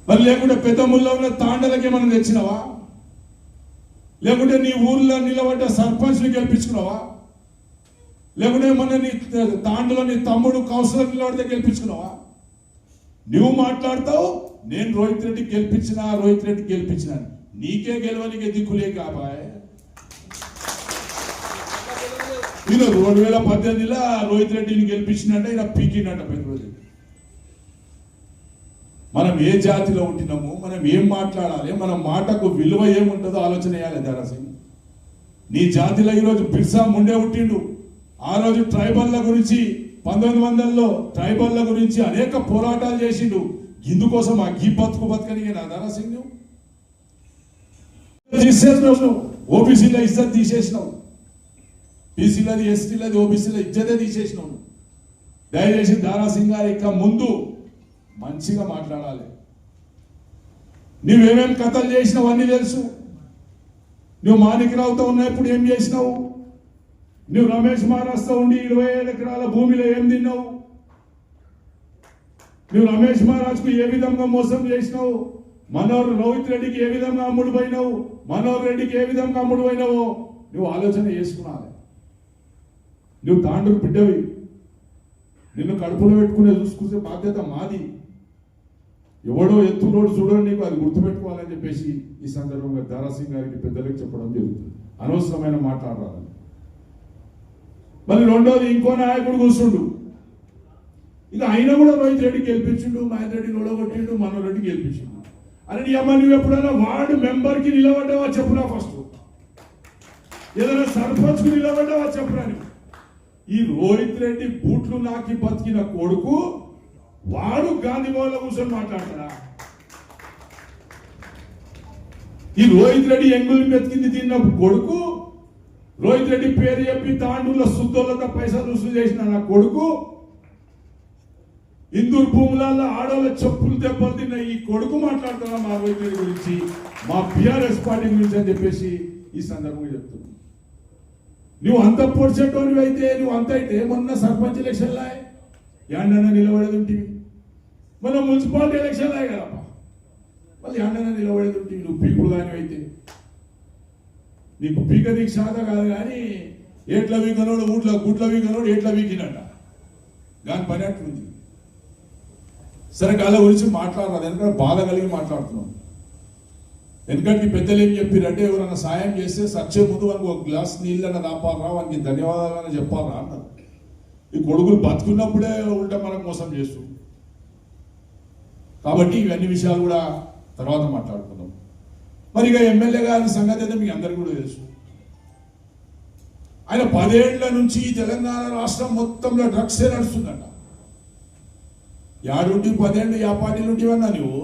మరి లేకుంటే పెద్దముల్లో ఉన్న తాండలకి ఏమైనా తెచ్చినావా? లేకుంటే నీ ఊర్లో నిలబడ్డ సర్పంచ్ని గెలిపించుకున్నావా? లేకుంటే మొన్న నీ తాండలో నీ తమ్ముడు కౌన్సిలర్ నిలబడితే గెలిపించుకున్నావా? నువ్వు మాట్లాడతావు నేను రోహిత్ రెడ్డి గెలిపించిన నీకే గెలవనికే దిక్కులే కాబాయ్. ఈయన 2018లో రోహిత్ రెడ్డిని గెలిపించినట్ట ఈయన పీకినట్ట పెద్దది. మనం ఏ జాతిలో ఉంటున్నాము, మనం ఏం మాట్లాడాలి, మన మాటకు విలువ ఏముంటుందో ఆలోచన చేయాలి. దారాసింగ్ నీ జాతిలో ఈరోజు బిర్సా ముండే పుట్టిండు. ఆ రోజు ట్రైబల్ల గురించి 1900లో ట్రైబల్ల గురించి అనేక పోరాటాలు చేసిండు. ఇందుకోసం ఆ గీ బతుకని నా దారాసింగ్ నువ్వు తీసేసినావు. ఓబీసీలో ఇజ్జత్ తీసేసినావు, బీసీలది ఎస్టీలది ఓబీసీలో ఇజ్జతే తీసేసినావు. దయచేసి దారాసింగ్ గారు ఇక ముందు మంచిగా మాట్లాడాలి. నువ్వేమేం కథలు చేసినావు అన్నీ తెలుసు. నువ్వు మాణిక్రావుతో ఉన్నప్పుడు ఏం చేసినావు? నువ్వు రమేష్ మహారాజ్తో ఉండి 25 ఎకరాల భూమిలో ఏం తిన్నావు? నువ్వు రమేష్ మహారాజ్కు ఏ విధంగా మోసం చేసినావు? మనోహర్ రోహిత్ రెడ్డికి ఏ విధంగా అమ్ముడు పోయినావు? మనోహర్ రెడ్డికి ఏ విధంగా అమ్ముడు పోయినావో నువ్వు ఆలోచన చేసుకున్నావు. నువ్వు తాండూరు బిడ్డవి, నిన్ను కడుపులో పెట్టుకునే చూసుకునే బాధ్యత మాది. ఎవడో ఎత్తులోడు చూడో నీకు అది గుర్తుపెట్టుకోవాలని చెప్పేసి ఈ సందర్భంగా దారాసింగ్ గారికి పెద్దలకు చెప్పడం జరుగుతుంది. అనవసరమైన మాట్లాడాలని. మళ్ళీ రెండోది ఇంకో నాయకుడు కూర్చుండు. ఇక ఆయన కూడా రోహిత్ రెడ్డి గెలిపించిండు, మహేందర్ రెడ్డి ఓడగొట్టిండు, మనోహర్ రెడ్డి గెలిపించిండు. అని నీ అమ్మ నువ్వు ఎప్పుడైనా వార్డు మెంబర్కి నిలబడ్డావా చెప్పురా? ఫస్ట్ ఏదైనా సర్పంచ్కి నిలబడ్డావా చెప్పురా? ఈ రోహిత్ రెడ్డి బూట్లు నాకి బతికిన కొడుకు వాడు గాంధీ భవన్లో కూర్చొని మాట్లాడతాడా? ఈ రోహిత్ రెడ్డి ఎంగులు మెతికింది తిన్న కొడుకు, రోహిత్ రెడ్డి పేరు చెప్పి తాండూరులో శుద్ధోళ్ళతో పైసలు వసూలు చేసిన నా కొడుకు, ఇందూరు భూములలో ఆడవాళ్ళ చెప్పులు దెబ్బలు తిన్న ఈ కొడుకు మాట్లాడుతున్నా మా రోహిత్ రెడ్డి గురించి, మా బీఆర్ఎస్ పార్టీ గురించి అని చెప్పేసి ఈ సందర్భంగా చెప్తున్నా. నువ్వు అంత పొడిచేటోనివి అయితే, నువ్వు అంత అయితే మొన్న సర్పంచ్ ఎలక్షన్లా ఎండన నిలబడేది ఉంటుంది, మొన్న మున్సిపాలిటీ ఎలక్షన్లా కదప్ప మళ్ళీ ఎండన నిలబడేది ఉంటుంది. నువ్వు పీకుడు కానీ అయితే నీకు పీక నీకు శాత కాదు, కానీ ఏట్ల వీకనోడు గుట్ల వీకనోడు ఏట్ల వీకినట్ట దాని పని అట్లుంది. సరే వాళ్ళ గురించి మాట్లాడరాదు, ఎందుకంటే బాధ కలిగి మాట్లాడుతున్నాం. ఎందుకంటే పెద్దలు ఏం చెప్పారంటే ఎవరైనా సాయం చేస్తే సచ్చే ముందు వానికి ఒక గ్లాస్ నీళ్ళన్న రాపాలరా, వానికి ధన్యవాదాలని చెప్పాలరా అన్నారు. ఈ కొడుకులు బతుకున్నప్పుడే ఉల్టా మనకు మోసం చేస్తుంది. కాబట్టి ఇవన్నీ విషయాలు కూడా తర్వాత మాట్లాడుకుందాం. మరి ఇక ఎమ్మెల్యే గారి సంగతి అయితే మీకు అందరికీ కూడా తెలుసు. ఆయన 10 ఏళ్ల నుంచి తెలంగాణ రాష్ట్రం మొత్తంలో డ్రగ్సే నడుస్తుందట. యాడుంటి 10 ఏళ్ళు యా పార్టీలు ఉంటివన్నా నువ్వు?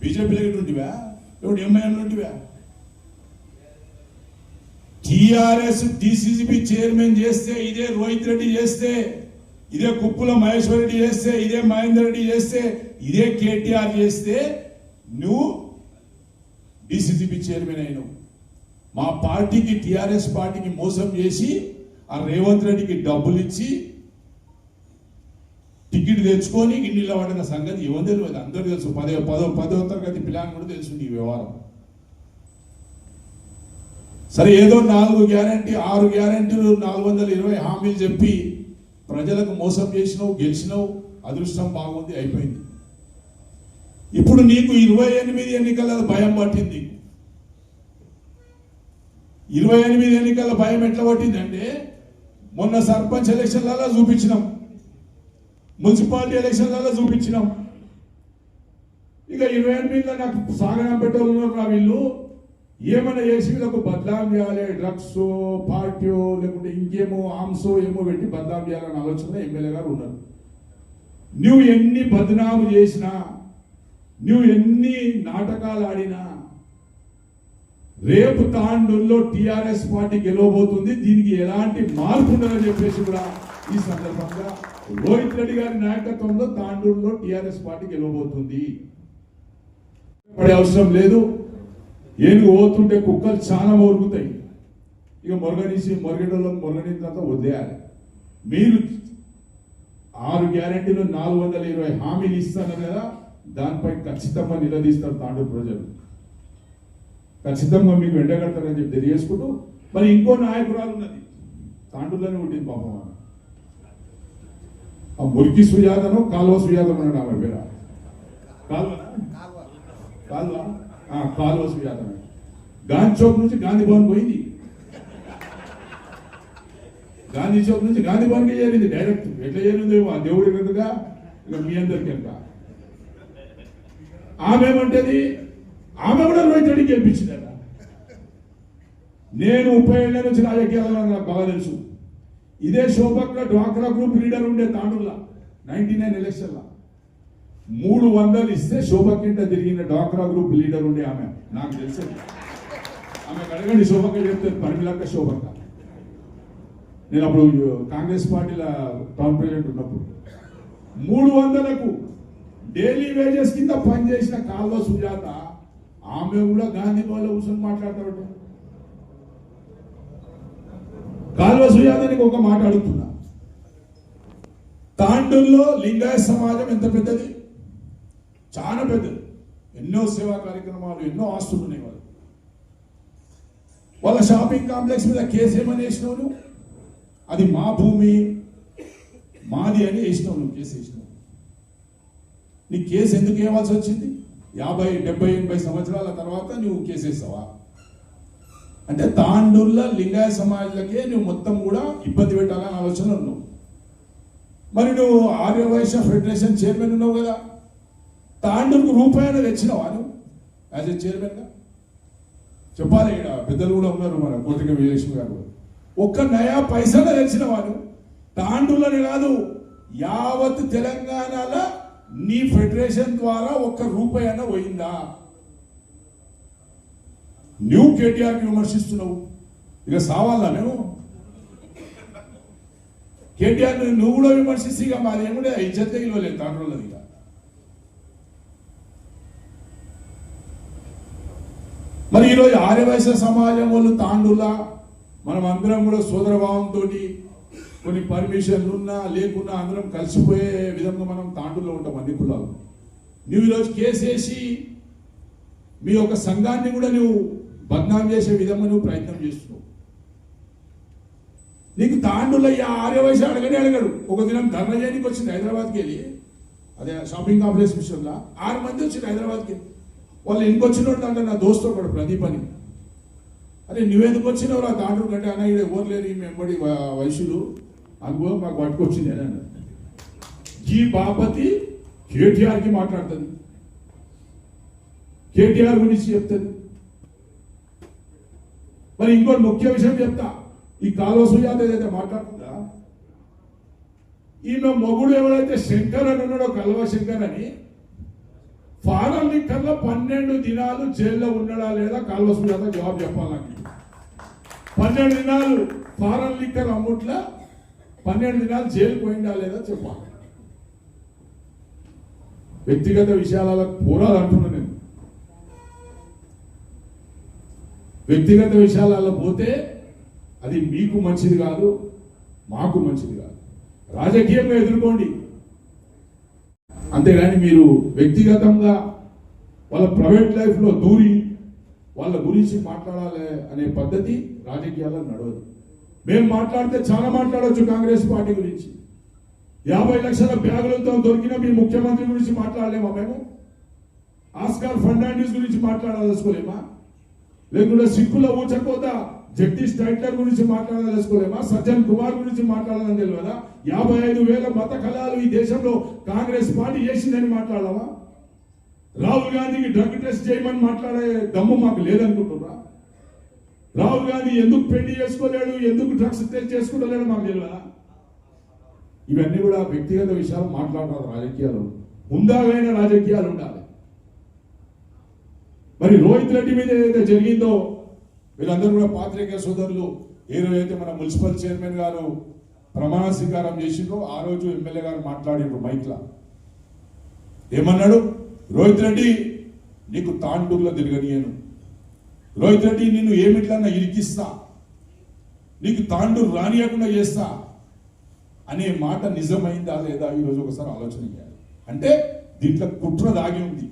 బీజేపీలో ఉంటివా? ఎవడు ఎంఐఎంలో ఉంటివా? టీఆర్ఎస్ డిసిసిబి చైర్మన్ చేస్తే ఇదే రోహిత్ రెడ్డి చేస్తే, ఇదే కుప్పుల మహేశ్వర్ రెడ్డి చేస్తే, ఇదే మహేందర్ రెడ్డి చేస్తే, ఇదే కేటీఆర్ చేస్తే నువ్వు డిసిసిబి చైర్మన్ అయినావు. మా పార్టీకి టీఆర్ఎస్ పార్టీకి మోసం చేసి ఆ రేవంత్ రెడ్డికి డబ్బులు ఇచ్చి టికెట్ తెచ్చుకొని ఇన్నిలో పడిన సంగతి ఏమో తెలియదు, అందరూ తెలుసు. 10వ తరగతి పిల్లలు కూడా తెలుసు నీ వ్యవహారం. సరే ఏదో 4 గ్యారంటీ 6 గ్యారంటీలు 420 హామీలు చెప్పి ప్రజలకు మోసం చేసినావు, గెలిచినావు, అదృష్టం బాగుంది, అయిపోయింది. ఇప్పుడు నీకు 28 ఎన్నికల భయం పట్టింది. 28 ఎన్నికల భయం ఎట్లా పట్టిందంటే మొన్న సర్పంచ్ ఎలక్షన్లలో చూపించినాం, మున్సిపాలిటీ ఎలక్షన్లలో చూపించినాం. ఇక 28లో నాకు సాగనం పెట్టాలన్నారు రా వీళ్ళు, ఏమైనా చేసి వీళ్ళకు బదలాం చేయాలి, డ్రగ్స్ పార్టీ లేకుంటే ఇంకేమో ఆమ్సో ఏమో పెట్టి బదలాం చేయాలని ఆలోచన ఎమ్మెల్యే గారు ఉన్నారు. నువ్వు ఎన్ని బదనాము చేసినా, నువ్వు ఎన్ని నాటకాలు ఆడినా రేపు తాండూరులో టీఆర్ఎస్ పార్టీ గెలవబోతుంది. దీనికి ఎలాంటి మార్పు ఉండదని చెప్పేసి కూడా ఈ సందర్భంగా రోహిత్ రెడ్డి గారి నాయకత్వంలో తాండూరులో టీఆర్ఎస్ పార్టీ గెలవబోతుంది. పడే అవసరం లేదు. ఏనుగు పోతుంటే కుక్కలు చాలా మొరుగుతాయి. ఇక మొరగేటోళ్ళని మొరగని తర్వాత వదిలేయాలి. మీరు 6 గ్యారెంటీలు 420 హామీలు ఇస్తున్నారు కదా, దానిపై ఖచ్చితంగా నిలదీస్తారు తాండూరు ప్రజలు. ఖచ్చితంగా మీకు ఎండగడతారని చెప్పి తెలియజేసుకుంటూ మరి ఇంకో నాయకురాలు ఉన్నది తాండూరులోనే ఉంటుంది పాపం ఆమె. ఆ మురికి సుజాతను కాలువ సుజాతం అన్నాడు ఆమె పేరు. కాలువ సుజాత గాంధీ చౌక్ నుంచి గాంధీ భవన్ పోయింది, గాంధీ చౌక్ నుంచి గాంధీ భవన్కి చేరింది డైరెక్ట్. ఎట్లా చేరింది ఆ దేవుడి కనుక ఇక మీ అందరికి కనుక. ఆమె ఏమంటది, ఆమె కూడా రోహిత్ రెడ్డి గెలిపించిందట. నేను 30 ఏళ్ల నుంచి రాజకీయాల్లో నాకు బాగా తెలుసు. ఇదే శోభక్క డ్వాక్రా గ్రూప్ లీడర్ ఉండే తాండూరులో 99 ఎలక్షన్ల 300 ఇస్తే శోభక్ ఇంట తిరిగిన డ్వాక్రా గ్రూప్ లీడర్ ఉండే ఆమె నాకు తెలుసు. ఆమె అడగండి, శోభక్క చెప్తారు పరిమిలక్క శోభక్క. నేను అప్పుడు కాంగ్రెస్ పార్టీలో టౌన్ ప్రెసిడెంట్ ఉన్నప్పుడు 300కు డైలీ వేజెస్ కింద పనిచేసిన కాల్వ సుజాత ఆమె కూడా గాంధీ భవన్లో కూర్చొని మాట్లాడతాడు. కాల్వ సుజాతానికి ఒక మాట అడుగుతున్నా, తాండూరులో లింగాయత సమాజం ఎంత పెద్దది? చాలా పెద్దది. ఎన్నో సేవా కార్యక్రమాలు, ఎన్నో ఆస్తులు ఉన్నాయి వాళ్ళు. వాళ్ళ షాపింగ్ కాంప్లెక్స్ మీద కేసు ఏమని వేసినావు నువ్వు? అది మా భూమి మాది అని వేసినావు నువ్వు, కేసు వేసినావు. నీ కేసు ఎందుకు వేయవలసి వచ్చింది? 50, 70, 80 సంవత్సరాల తర్వాత నువ్వు కేసు వేస్తావా? అంటే తాండూరులో లింగాయత సమాజాలకే నువ్వు మొత్తం కూడా ఇబ్బంది పెట్టాలని ఆలోచన ఉన్నావు. మరి నువ్వు ఆర్యవైశ్య ఫెడరేషన్ చైర్మన్ ఉన్నావు కదా, తాండూరుకు రూపాయలు తెచ్చినావా నువ్వు యాజ్ ఎ చైర్మన్గా? చెప్పాలి, ఇక్కడ పెద్దలు కూడా ఉన్నారు, మన కోటిక వీరేశ్వర గారు. ఒక్క నయా పైసలు తెచ్చినవా నువ్వు? తాండూరులోనే కాదు, యావత్ తెలంగాణలో నీ ఫెడరేషన్ ద్వారా ఒక్క రూపాయి అన్న పోయిందా? నువ్వు కేటీఆర్ని విమర్శిస్తున్నావు, ఇక సావాలా మేము? కేటీఆర్ నువ్వు కూడా విమర్శిస్తే ఇక మాదేముండే ఇజ్జత్ ఇవ్వలేదు తాండూరులో. ఇక మరి ఈరోజు ఆర్యవైశ్య సమాజం వాళ్ళు తాండూరులా మనం అందరం కూడా సోదరభావంతో కొన్ని పర్మిషన్లు ఉన్నా లేకున్నా అందరం కలిసిపోయే విధంగా మనం తాండూరులో ఉంటాం అన్ని కులాలు. నువ్వు ఈరోజు కేసు వేసి మీ యొక్క సంఘాన్ని కూడా నువ్వు బద్నాం చేసే విధంగా నువ్వు ప్రయత్నం చేస్తున్నావు. నీకు తాండూరులో ఆర్యవైశ్య అడగనే అడగడు. ఒక దినం ధర్నా చేయడానికి వచ్చింది హైదరాబాద్కి వెళ్ళి, అదే షాపింగ్ కాంప్లెక్స్ విషయంలో 6 మంది వచ్చింది హైదరాబాద్కి. వాళ్ళు ఇంకొచ్చినోడు అంటే నా దోస్తు ఒకడు ప్రదీప్ అని. అరే నువ్వెందుకు వచ్చినావు రా తాండూరు కంటే? అన్న ఇక్కడ ఎవరు లేరు, ఈ మెంబడి వయసులు అనుభవం మాకు పట్టుకొచ్చింది అని అన్నాడు. ఈ బాపతి కేటీఆర్కి మాట్లాడుతుంది, కేటీఆర్ గురించి చెప్తుంది. మరి ఇంకోటి ముఖ్య విషయం చెప్తా, ఈ కాలువ సుజాత ఏదైతే మాట్లాడుతుందా, ఈమె మొగుడు ఎవరైతే శంకర్ అని ఉన్నాడో, కల్వ శంకర్ అని, ఫారెన్ లిక్కర్లో 12 దినాలు జైల్లో ఉన్నాడా లేదా? కాల్వ సుజాత జవాబు చెప్పాలి నాకు. 12 దినాలు ఫారెన్ లిక్కర్ అమ్ముట్లా 12 దినాలు జైలు పోయిందా లేదా చెప్పాలి. వ్యక్తిగత విషయాల పోరాలు అంటున్నా నేను. వ్యక్తిగత విషయాలలో పోతే అది మీకు మంచిది కాదు, మాకు మంచిది కాదు. రాజకీయంగా ఎదుర్కోండి, అంతేగాని మీరు వ్యక్తిగతంగా వాళ్ళ ప్రైవేట్ లైఫ్లో దూరి వాళ్ళ గురించి మాట్లాడాలి అనే పద్ధతి రాజకీయాల్లో నడవదు. మేము మాట్లాడితే చాలా మాట్లాడవచ్చు కాంగ్రెస్ పార్టీ గురించి. 50 లక్షల బ్యాగులతో దొరికిన మీ ముఖ్యమంత్రి గురించి మాట్లాడలేమా మేము? ఆస్కార్ ఫర్నాండిస్ గురించి మాట్లాడాలసుకోలేమా? లేకుంటే సిక్కుల ఊచకోత జగదీష్ టైట్లర్ గురించి మాట్లాడాలసుకోలేమా? సజ్జన్ కుమార్ గురించి మాట్లాడాలని తెలియదా? 55,000 మత కళాలు ఈ దేశంలో కాంగ్రెస్ పార్టీ చేసిందని మాట్లాడావా? రాహుల్ గాంధీకి డ్రగ్ టెస్ట్ చేయమని మాట్లాడే దమ్ము మాకు లేదనుకుంటున్నా? రాహుల్ గాంధీ ఎందుకు పెళ్లి చేసుకోలేడు, ఎందుకు డ్రగ్స్ టెస్ట్ చేసుకుంటలేడు మాకు తెలియదా? ఇవన్నీ కూడా వ్యక్తిగత విషయాలు మాట్లాడాలి. రాజకీయాలు ముందాగైన రాజకీయాలు ఉండాలి. మరి రోహిత్ రెడ్డి మీద ఏదైతే జరిగిందో, వీళ్ళందరూ కూడా పాత్రికేయ సోదరులు ఏ రోజైతే మన మున్సిపల్ చైర్మన్ గారు ప్రమాణ స్వీకారం చేసిండ్రో ఆ రోజు ఎమ్మెల్యే గారు మాట్లాడిండ్రు మైక్లా. ఏమన్నాడు? రోహిత్ రెడ్డి నీకు తాండూరులో తిరగనియను, రోహిత్ రెడ్డి నిన్ను ఏమిట్లన్నా ఇరికిస్తా, నీకు తాండూరు రానియకుండా చేస్తా అనే మాట నిజమైందా లేదా ఈరోజు ఒకసారి ఆలోచన చేయాలి. అంటే దీంట్లో కుట్ర దాగి ఉంది.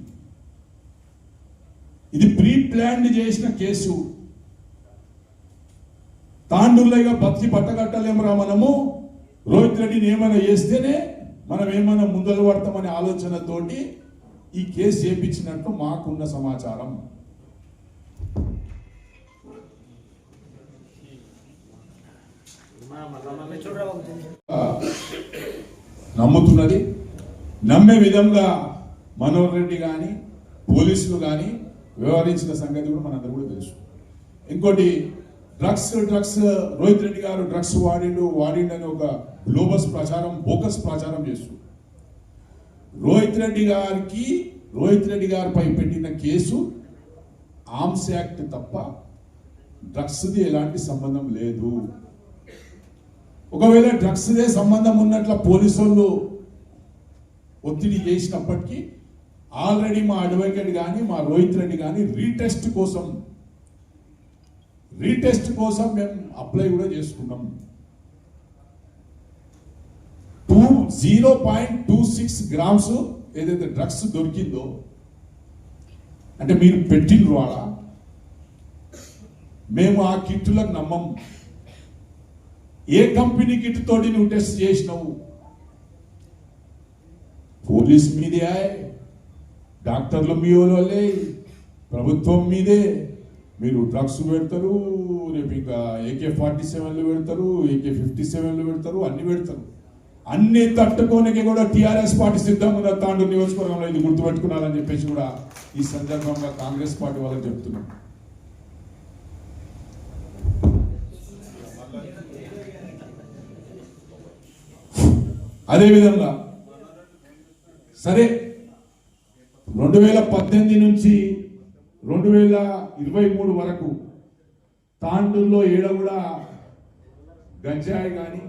ఇది ప్రీ ప్లాన్డ్ చేసిన కేసు. తాండూరులో బతికి పట్టగట్టలేమరా మనము, రోహిత్ రెడ్డిని ఏమైనా చేస్తేనే మనం ఏమైనా ముందలు పడతామనే ఆలోచనతోటి ఈ కేసు చేపించినట్టు మాకున్న సమాచారం. నమ్ముతున్నది. నమ్మే విధంగా మనోహర్ రెడ్డి కానీ పోలీసులు కానీ వ్యవహరించిన సంగతి కూడా మనందరూ కూడా తెలుసు. ఇంకోటి డ్రగ్స్ రోహిత్ రెడ్డి గారు డ్రగ్స్ వాడిండని ఒక గ్లోబస్ ప్రచారం, బోకస్ ప్రచారం చేస్తుంది. రోహిత్ రెడ్డి గారిపై పెట్టిన కేసు ఆర్మ్స్ యాక్ట్ తప్ప డ్రగ్స్ది ఎలాంటి సంబంధం లేదు. ఒకవేళ డ్రగ్స్దే సంబంధం ఉన్నట్ల పోలీసు వాళ్ళు ఒత్తిడి చేసినప్పటికీ ఆల్రెడీ మా అడ్వకేట్ కానీ మా రోహిత్ రెడ్డి కానీ రీటెస్ట్ కోసం మేము అప్లై కూడా చేసుకున్నాం. 0.26 గ్రామ్స్ ఏదైతే డ్రగ్స్ దొరికిందో, అంటే మీరు పెట్టిండ్రు వాళ్ళ, మేము ఆ కిట్టులకు నమ్మం. ఏ కంపెనీ కిట్ తోటి నువ్వు టెస్ట్ చేసినావు? పోలీస్ మీదే, డాక్టర్లు మీ వాళ్ళే, ప్రభుత్వం మీదే. మీరు డ్రగ్స్ పెడతారు, రేపు ఇంకా AK-47 పెడతారు, AK-57 పెడతారు, అన్ని పెడతారు. అన్ని తట్టుకోనికి కూడా టీఆర్ఎస్ పార్టీ సిద్ధంగా ఉన్న తాండూరు నియోజకవర్గంలో ఇది గుర్తుపెట్టుకున్నారని చెప్పేసి కూడా ఈ సందర్భంగా కాంగ్రెస్ పార్టీ వాళ్ళకి చెప్తున్నాం. అదేవిధంగా సరే 2018 నుంచి 2023 వరకు తాండూరులో కూడా గంజాయి కానీ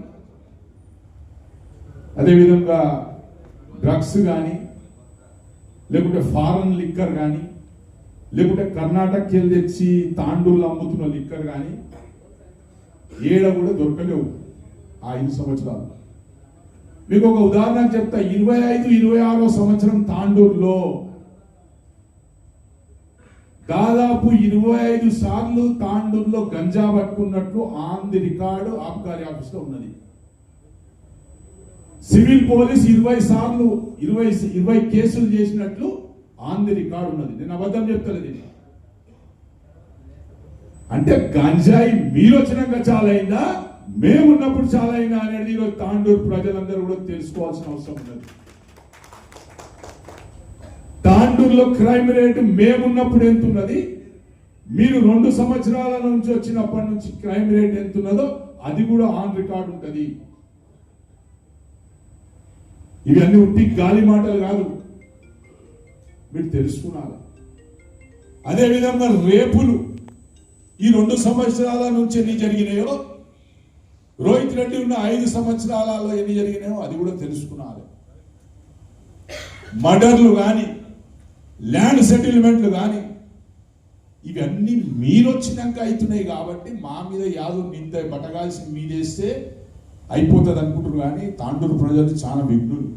అదేవిధంగా డ్రగ్స్ కానీ లేకుంటే ఫారెన్ లిక్కర్ కానీ లేకుంటే కర్ణాటకకి వెళ్ళి తెచ్చి తాండూరులో అమ్ముతున్న లిక్కర్ కానీ కూడా దొరకలేవు ఆ 5 సంవత్సరాలు. మీకు ఒక ఉదాహరణ చెప్తా. 25-26 సంవత్సరం తాండూరులో దాదాపు 25 సార్లు తాండూరులో గంజా పట్టుకున్నట్లు ఆన్ ది రికార్డు ఆబ్కారీ ఆఫీస్లో ఉన్నది. సివిల్ పోలీస్ 20 సార్లు 20 కేసులు చేసినట్లు ఆన్ ది రికార్డు ఉన్నది. నేను అబద్ధం చెప్తలేదు. అంటే గంజాయి మీరు వచ్చినాక చాలా అయిందా, మేమున్నప్పుడు చాలా అయిందా అనేది ఈరోజు తాండూరు ప్రజలందరూ కూడా తెలుసుకోవాల్సిన అవసరం ఉన్నది. తాండూరులో క్రైమ్ రేటు మేమున్నప్పుడు ఎంత ఉన్నది, మీరు 2 సంవత్సరాల నుంచి వచ్చినప్పటి నుంచి క్రైమ్ రేట్ ఎంత ఉన్నదో అది కూడా ఆన్ రికార్డు ఉంటుంది. ఇవన్నీ ఉట్టి గాలి మాటలు కాదు, మీరు తెలుసుకున్నారు. అదేవిధంగా రేపులు ఈ 2 సంవత్సరాల నుంచి ఎన్ని జరిగినాయో, రోహిత్ రెడ్డి ఉన్న 5 సంవత్సరాలలో ఎన్ని జరిగినాయో అది కూడా తెలుసుకున్నారు. మర్డర్లు కానీ ల్యాండ్ సెటిల్మెంట్లు కానీ ఇవన్నీ మీరు వచ్చినాక అవుతున్నాయి కాబట్టి మా మీద యాదో నింద బటగాల్సి మీదేస్తే అయిపోతుంది అనుకుంటారు. కానీ తాండూరు ప్రజలు చాలా విఘ్నులు.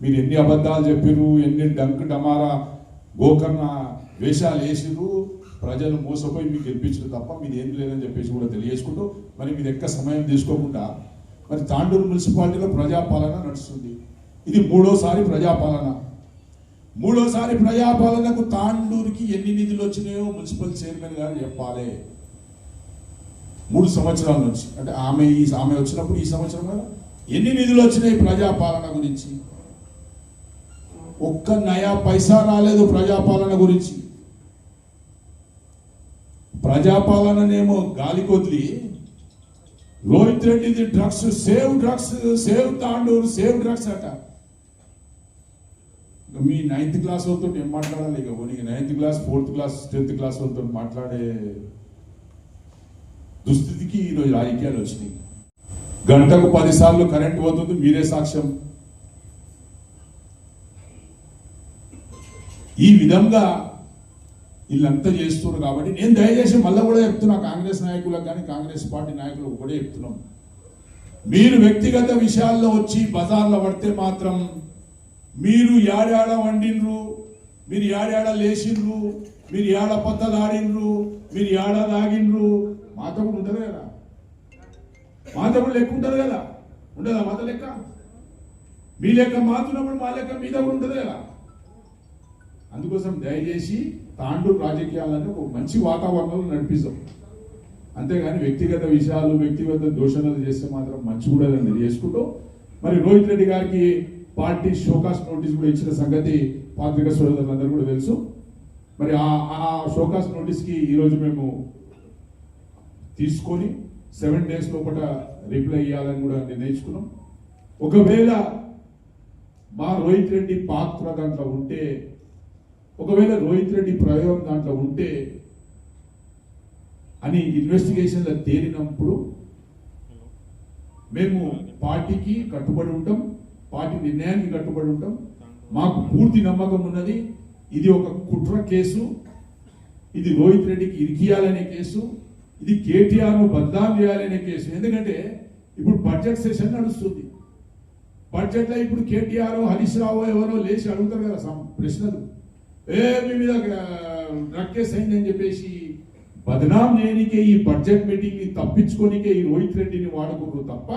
మీరు ఎన్ని అబద్ధాలు చెప్పారు, ఎన్ని డంక్ డమారా గోకర్ణ వేషాలు వేసిరు, ప్రజలు మోసపోయి మీకు గెలిపించరు తప్ప మీది ఏం లేదని చెప్పేసి కూడా తెలియజేసుకుంటూ మరి మీరు ఎక్క సమయం తీసుకోకుండా మరి తాండూరు మున్సిపాలిటీలో ప్రజాపాలన నడుస్తుంది. ఇది 3వసారి ప్రజాపాలన. 3వసారి ప్రజాపాలనకు తాండూరుకి ఎన్ని నిధులు వచ్చినాయో మున్సిపల్ చైర్మన్ గారు చెప్పాలి. 3 సంవత్సరాల నుంచి, అంటే ఆమె వచ్చినప్పుడు ఈ సంవత్సరం కదా ఎన్ని నిధులు వచ్చినాయి ప్రజాపాలన గురించి? ఒక్క నయా పైసా రాలేదు ప్రజాపాలన గురించి. ప్రజాపాలననేమో గాలి కొద్ది, రోహిత్ రెడ్డిది drugs, save Tandur, save drugs అట. మీ 9th క్లాస్ వాళ్ళతో ఏం మాట్లాడాలి? ఇక 9th class, 4th class, 10th class వాళ్ళతో మాట్లాడే దుస్థితికి ఈరోజు రాజకీయాలు వచ్చినాయి. గంటకు 10 సార్లు కరెంట్ పోతుంది, మీరే సాక్ష్యం. ఈ విధంగా వీళ్ళంతా చేస్తున్నారు. కాబట్టి నేను దయచేసి మళ్ళీ కూడా చెప్తున్నా, కాంగ్రెస్ నాయకులకు కానీ కాంగ్రెస్ పార్టీ నాయకులకు కూడా చెప్తున్నాం, మీరు వ్యక్తిగత విషయాల్లో వచ్చి బజార్లో పడితే మాత్రం మీరు యాడాడ వండినరు, మీరు ఏడాడ లేచిండ్రు, మీరు ఏడ పత్తలు ఆడిండ్రు, మీరు ఏడ తాగిండ్రు, మాతో కూడా ఉంటుంది కదా, మాతో కూడా లెక్క ఉంటుంది కదా, ఉండదా మాత లెక్క? మీ లెక్క మాతున్నప్పుడు మా లెక్క మీద కూడా ఉంటుంది కదా. అందుకోసం దయచేసి తాండూరు రాజకీయాలను ఒక మంచి వాతావరణంలో నడిపిస్తాం, అంతేగాని వ్యక్తిగత విషయాలు వ్యక్తిగత దోషణలు చేస్తే మాత్రం మంచి కూడా చేసుకుంటూ మరి రోహిత్ రెడ్డి గారికి పార్టీ షోకాస్ నోటీస్ కూడా ఇచ్చిన సంగతి పాత్రికా సోదరులందరూ కూడా తెలుసు. మరి ఆ షోకాస్ నోటీస్కి ఈరోజు మేము తీసుకొని 7 days లోపల రిప్లై ఇవ్వాలని కూడా నిర్ణయించుకున్నాం. ఒకవేళ మా రోహిత్ రెడ్డి పాత్ర దాంట్లో ఉంటే, ఒకవేళ రోహిత్ రెడ్డి ప్రయోగం దాంట్లో ఉంటే అని ఇన్వెస్టిగేషన్లో తేలినప్పుడు మేము పార్టీకి కట్టుబడి ఉంటాం, పార్టీ నిర్ణయానికి కట్టుబడి ఉంటాం. మాకు పూర్తి నమ్మకం ఉన్నది, ఇది ఒక కుట్ర కేసు, ఇది రోహిత్ రెడ్డికి ఇరికియాలనే కేసు, ఇది కేటీఆర్ను బద్నాం చేయాలనే కేసు. ఎందుకంటే ఇప్పుడు బడ్జెట్ సెషన్ నడుస్తుంది, బడ్జెట్లో ఇప్పుడు కేటీఆర్ హరీష్ రావు ఎవరో లేచి అడుగుతారు కదా ప్రశ్నలు, మీ మీద డ్రగ్ కేసు అయిందని చెప్పేసి బదనాం చేయనికే ఈ బడ్జెట్ మీటింగ్ ని తప్పించుకోనికే ఈ రోహిత్ రెడ్డిని వాడుకుంటూ తప్ప,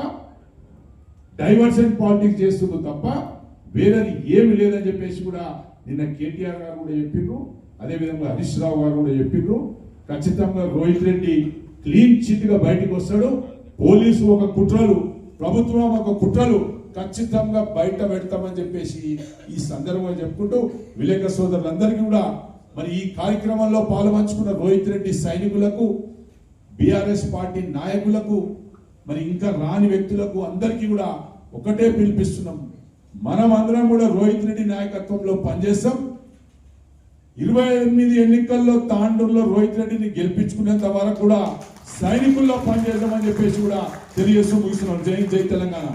డైవర్షన్ పాలిటిక్స్ చేస్తుండ్రు తప్ప వేరేది ఏమి లేదని చెప్పేసి కూడా నిన్న కేటీఆర్ గారు కూడా చెప్పిండ్రు, అదేవిధంగా హరీష్ రావు గారు కూడా చెప్పిండ్రు. ఖచ్చితంగా రోహిత్ రెడ్డి క్లీన్ చిట్ గా బయటకు వస్తాడు. పోలీసు ఒక కుట్రలు, ప్రభుత్వం ఒక కుట్రలు ఖచ్చితంగా బయట పెడతామని చెప్పేసి ఈ సందర్భంగా చెప్పుకుంటూ విలేకరుల సోదరులందరికీ కూడా మరి ఈ కార్యక్రమంలో పాల్పంచుకున్న రోహిత్ రెడ్డి సైనికులకు, బీఆర్ఎస్ పార్టీ నాయకులకు, మరి ఇంకా రాని వ్యక్తులకు అందరికీ కూడా ఒకటే పిలిపిస్తున్నాం, మనం అందరం కూడా రోహిత్ రెడ్డి నాయకత్వంలో పనిచేస్తాం. 28 ఎన్నికల్లో తాండూరులో రోహిత్ రెడ్డిని గెలిపించుకునేంత వరకు కూడా సైనికుల్లో పనిచేద్దామని చెప్పేసి కూడా తెలియజేస్తూ ముగిస్తున్నాం. జై జై తెలంగాణ.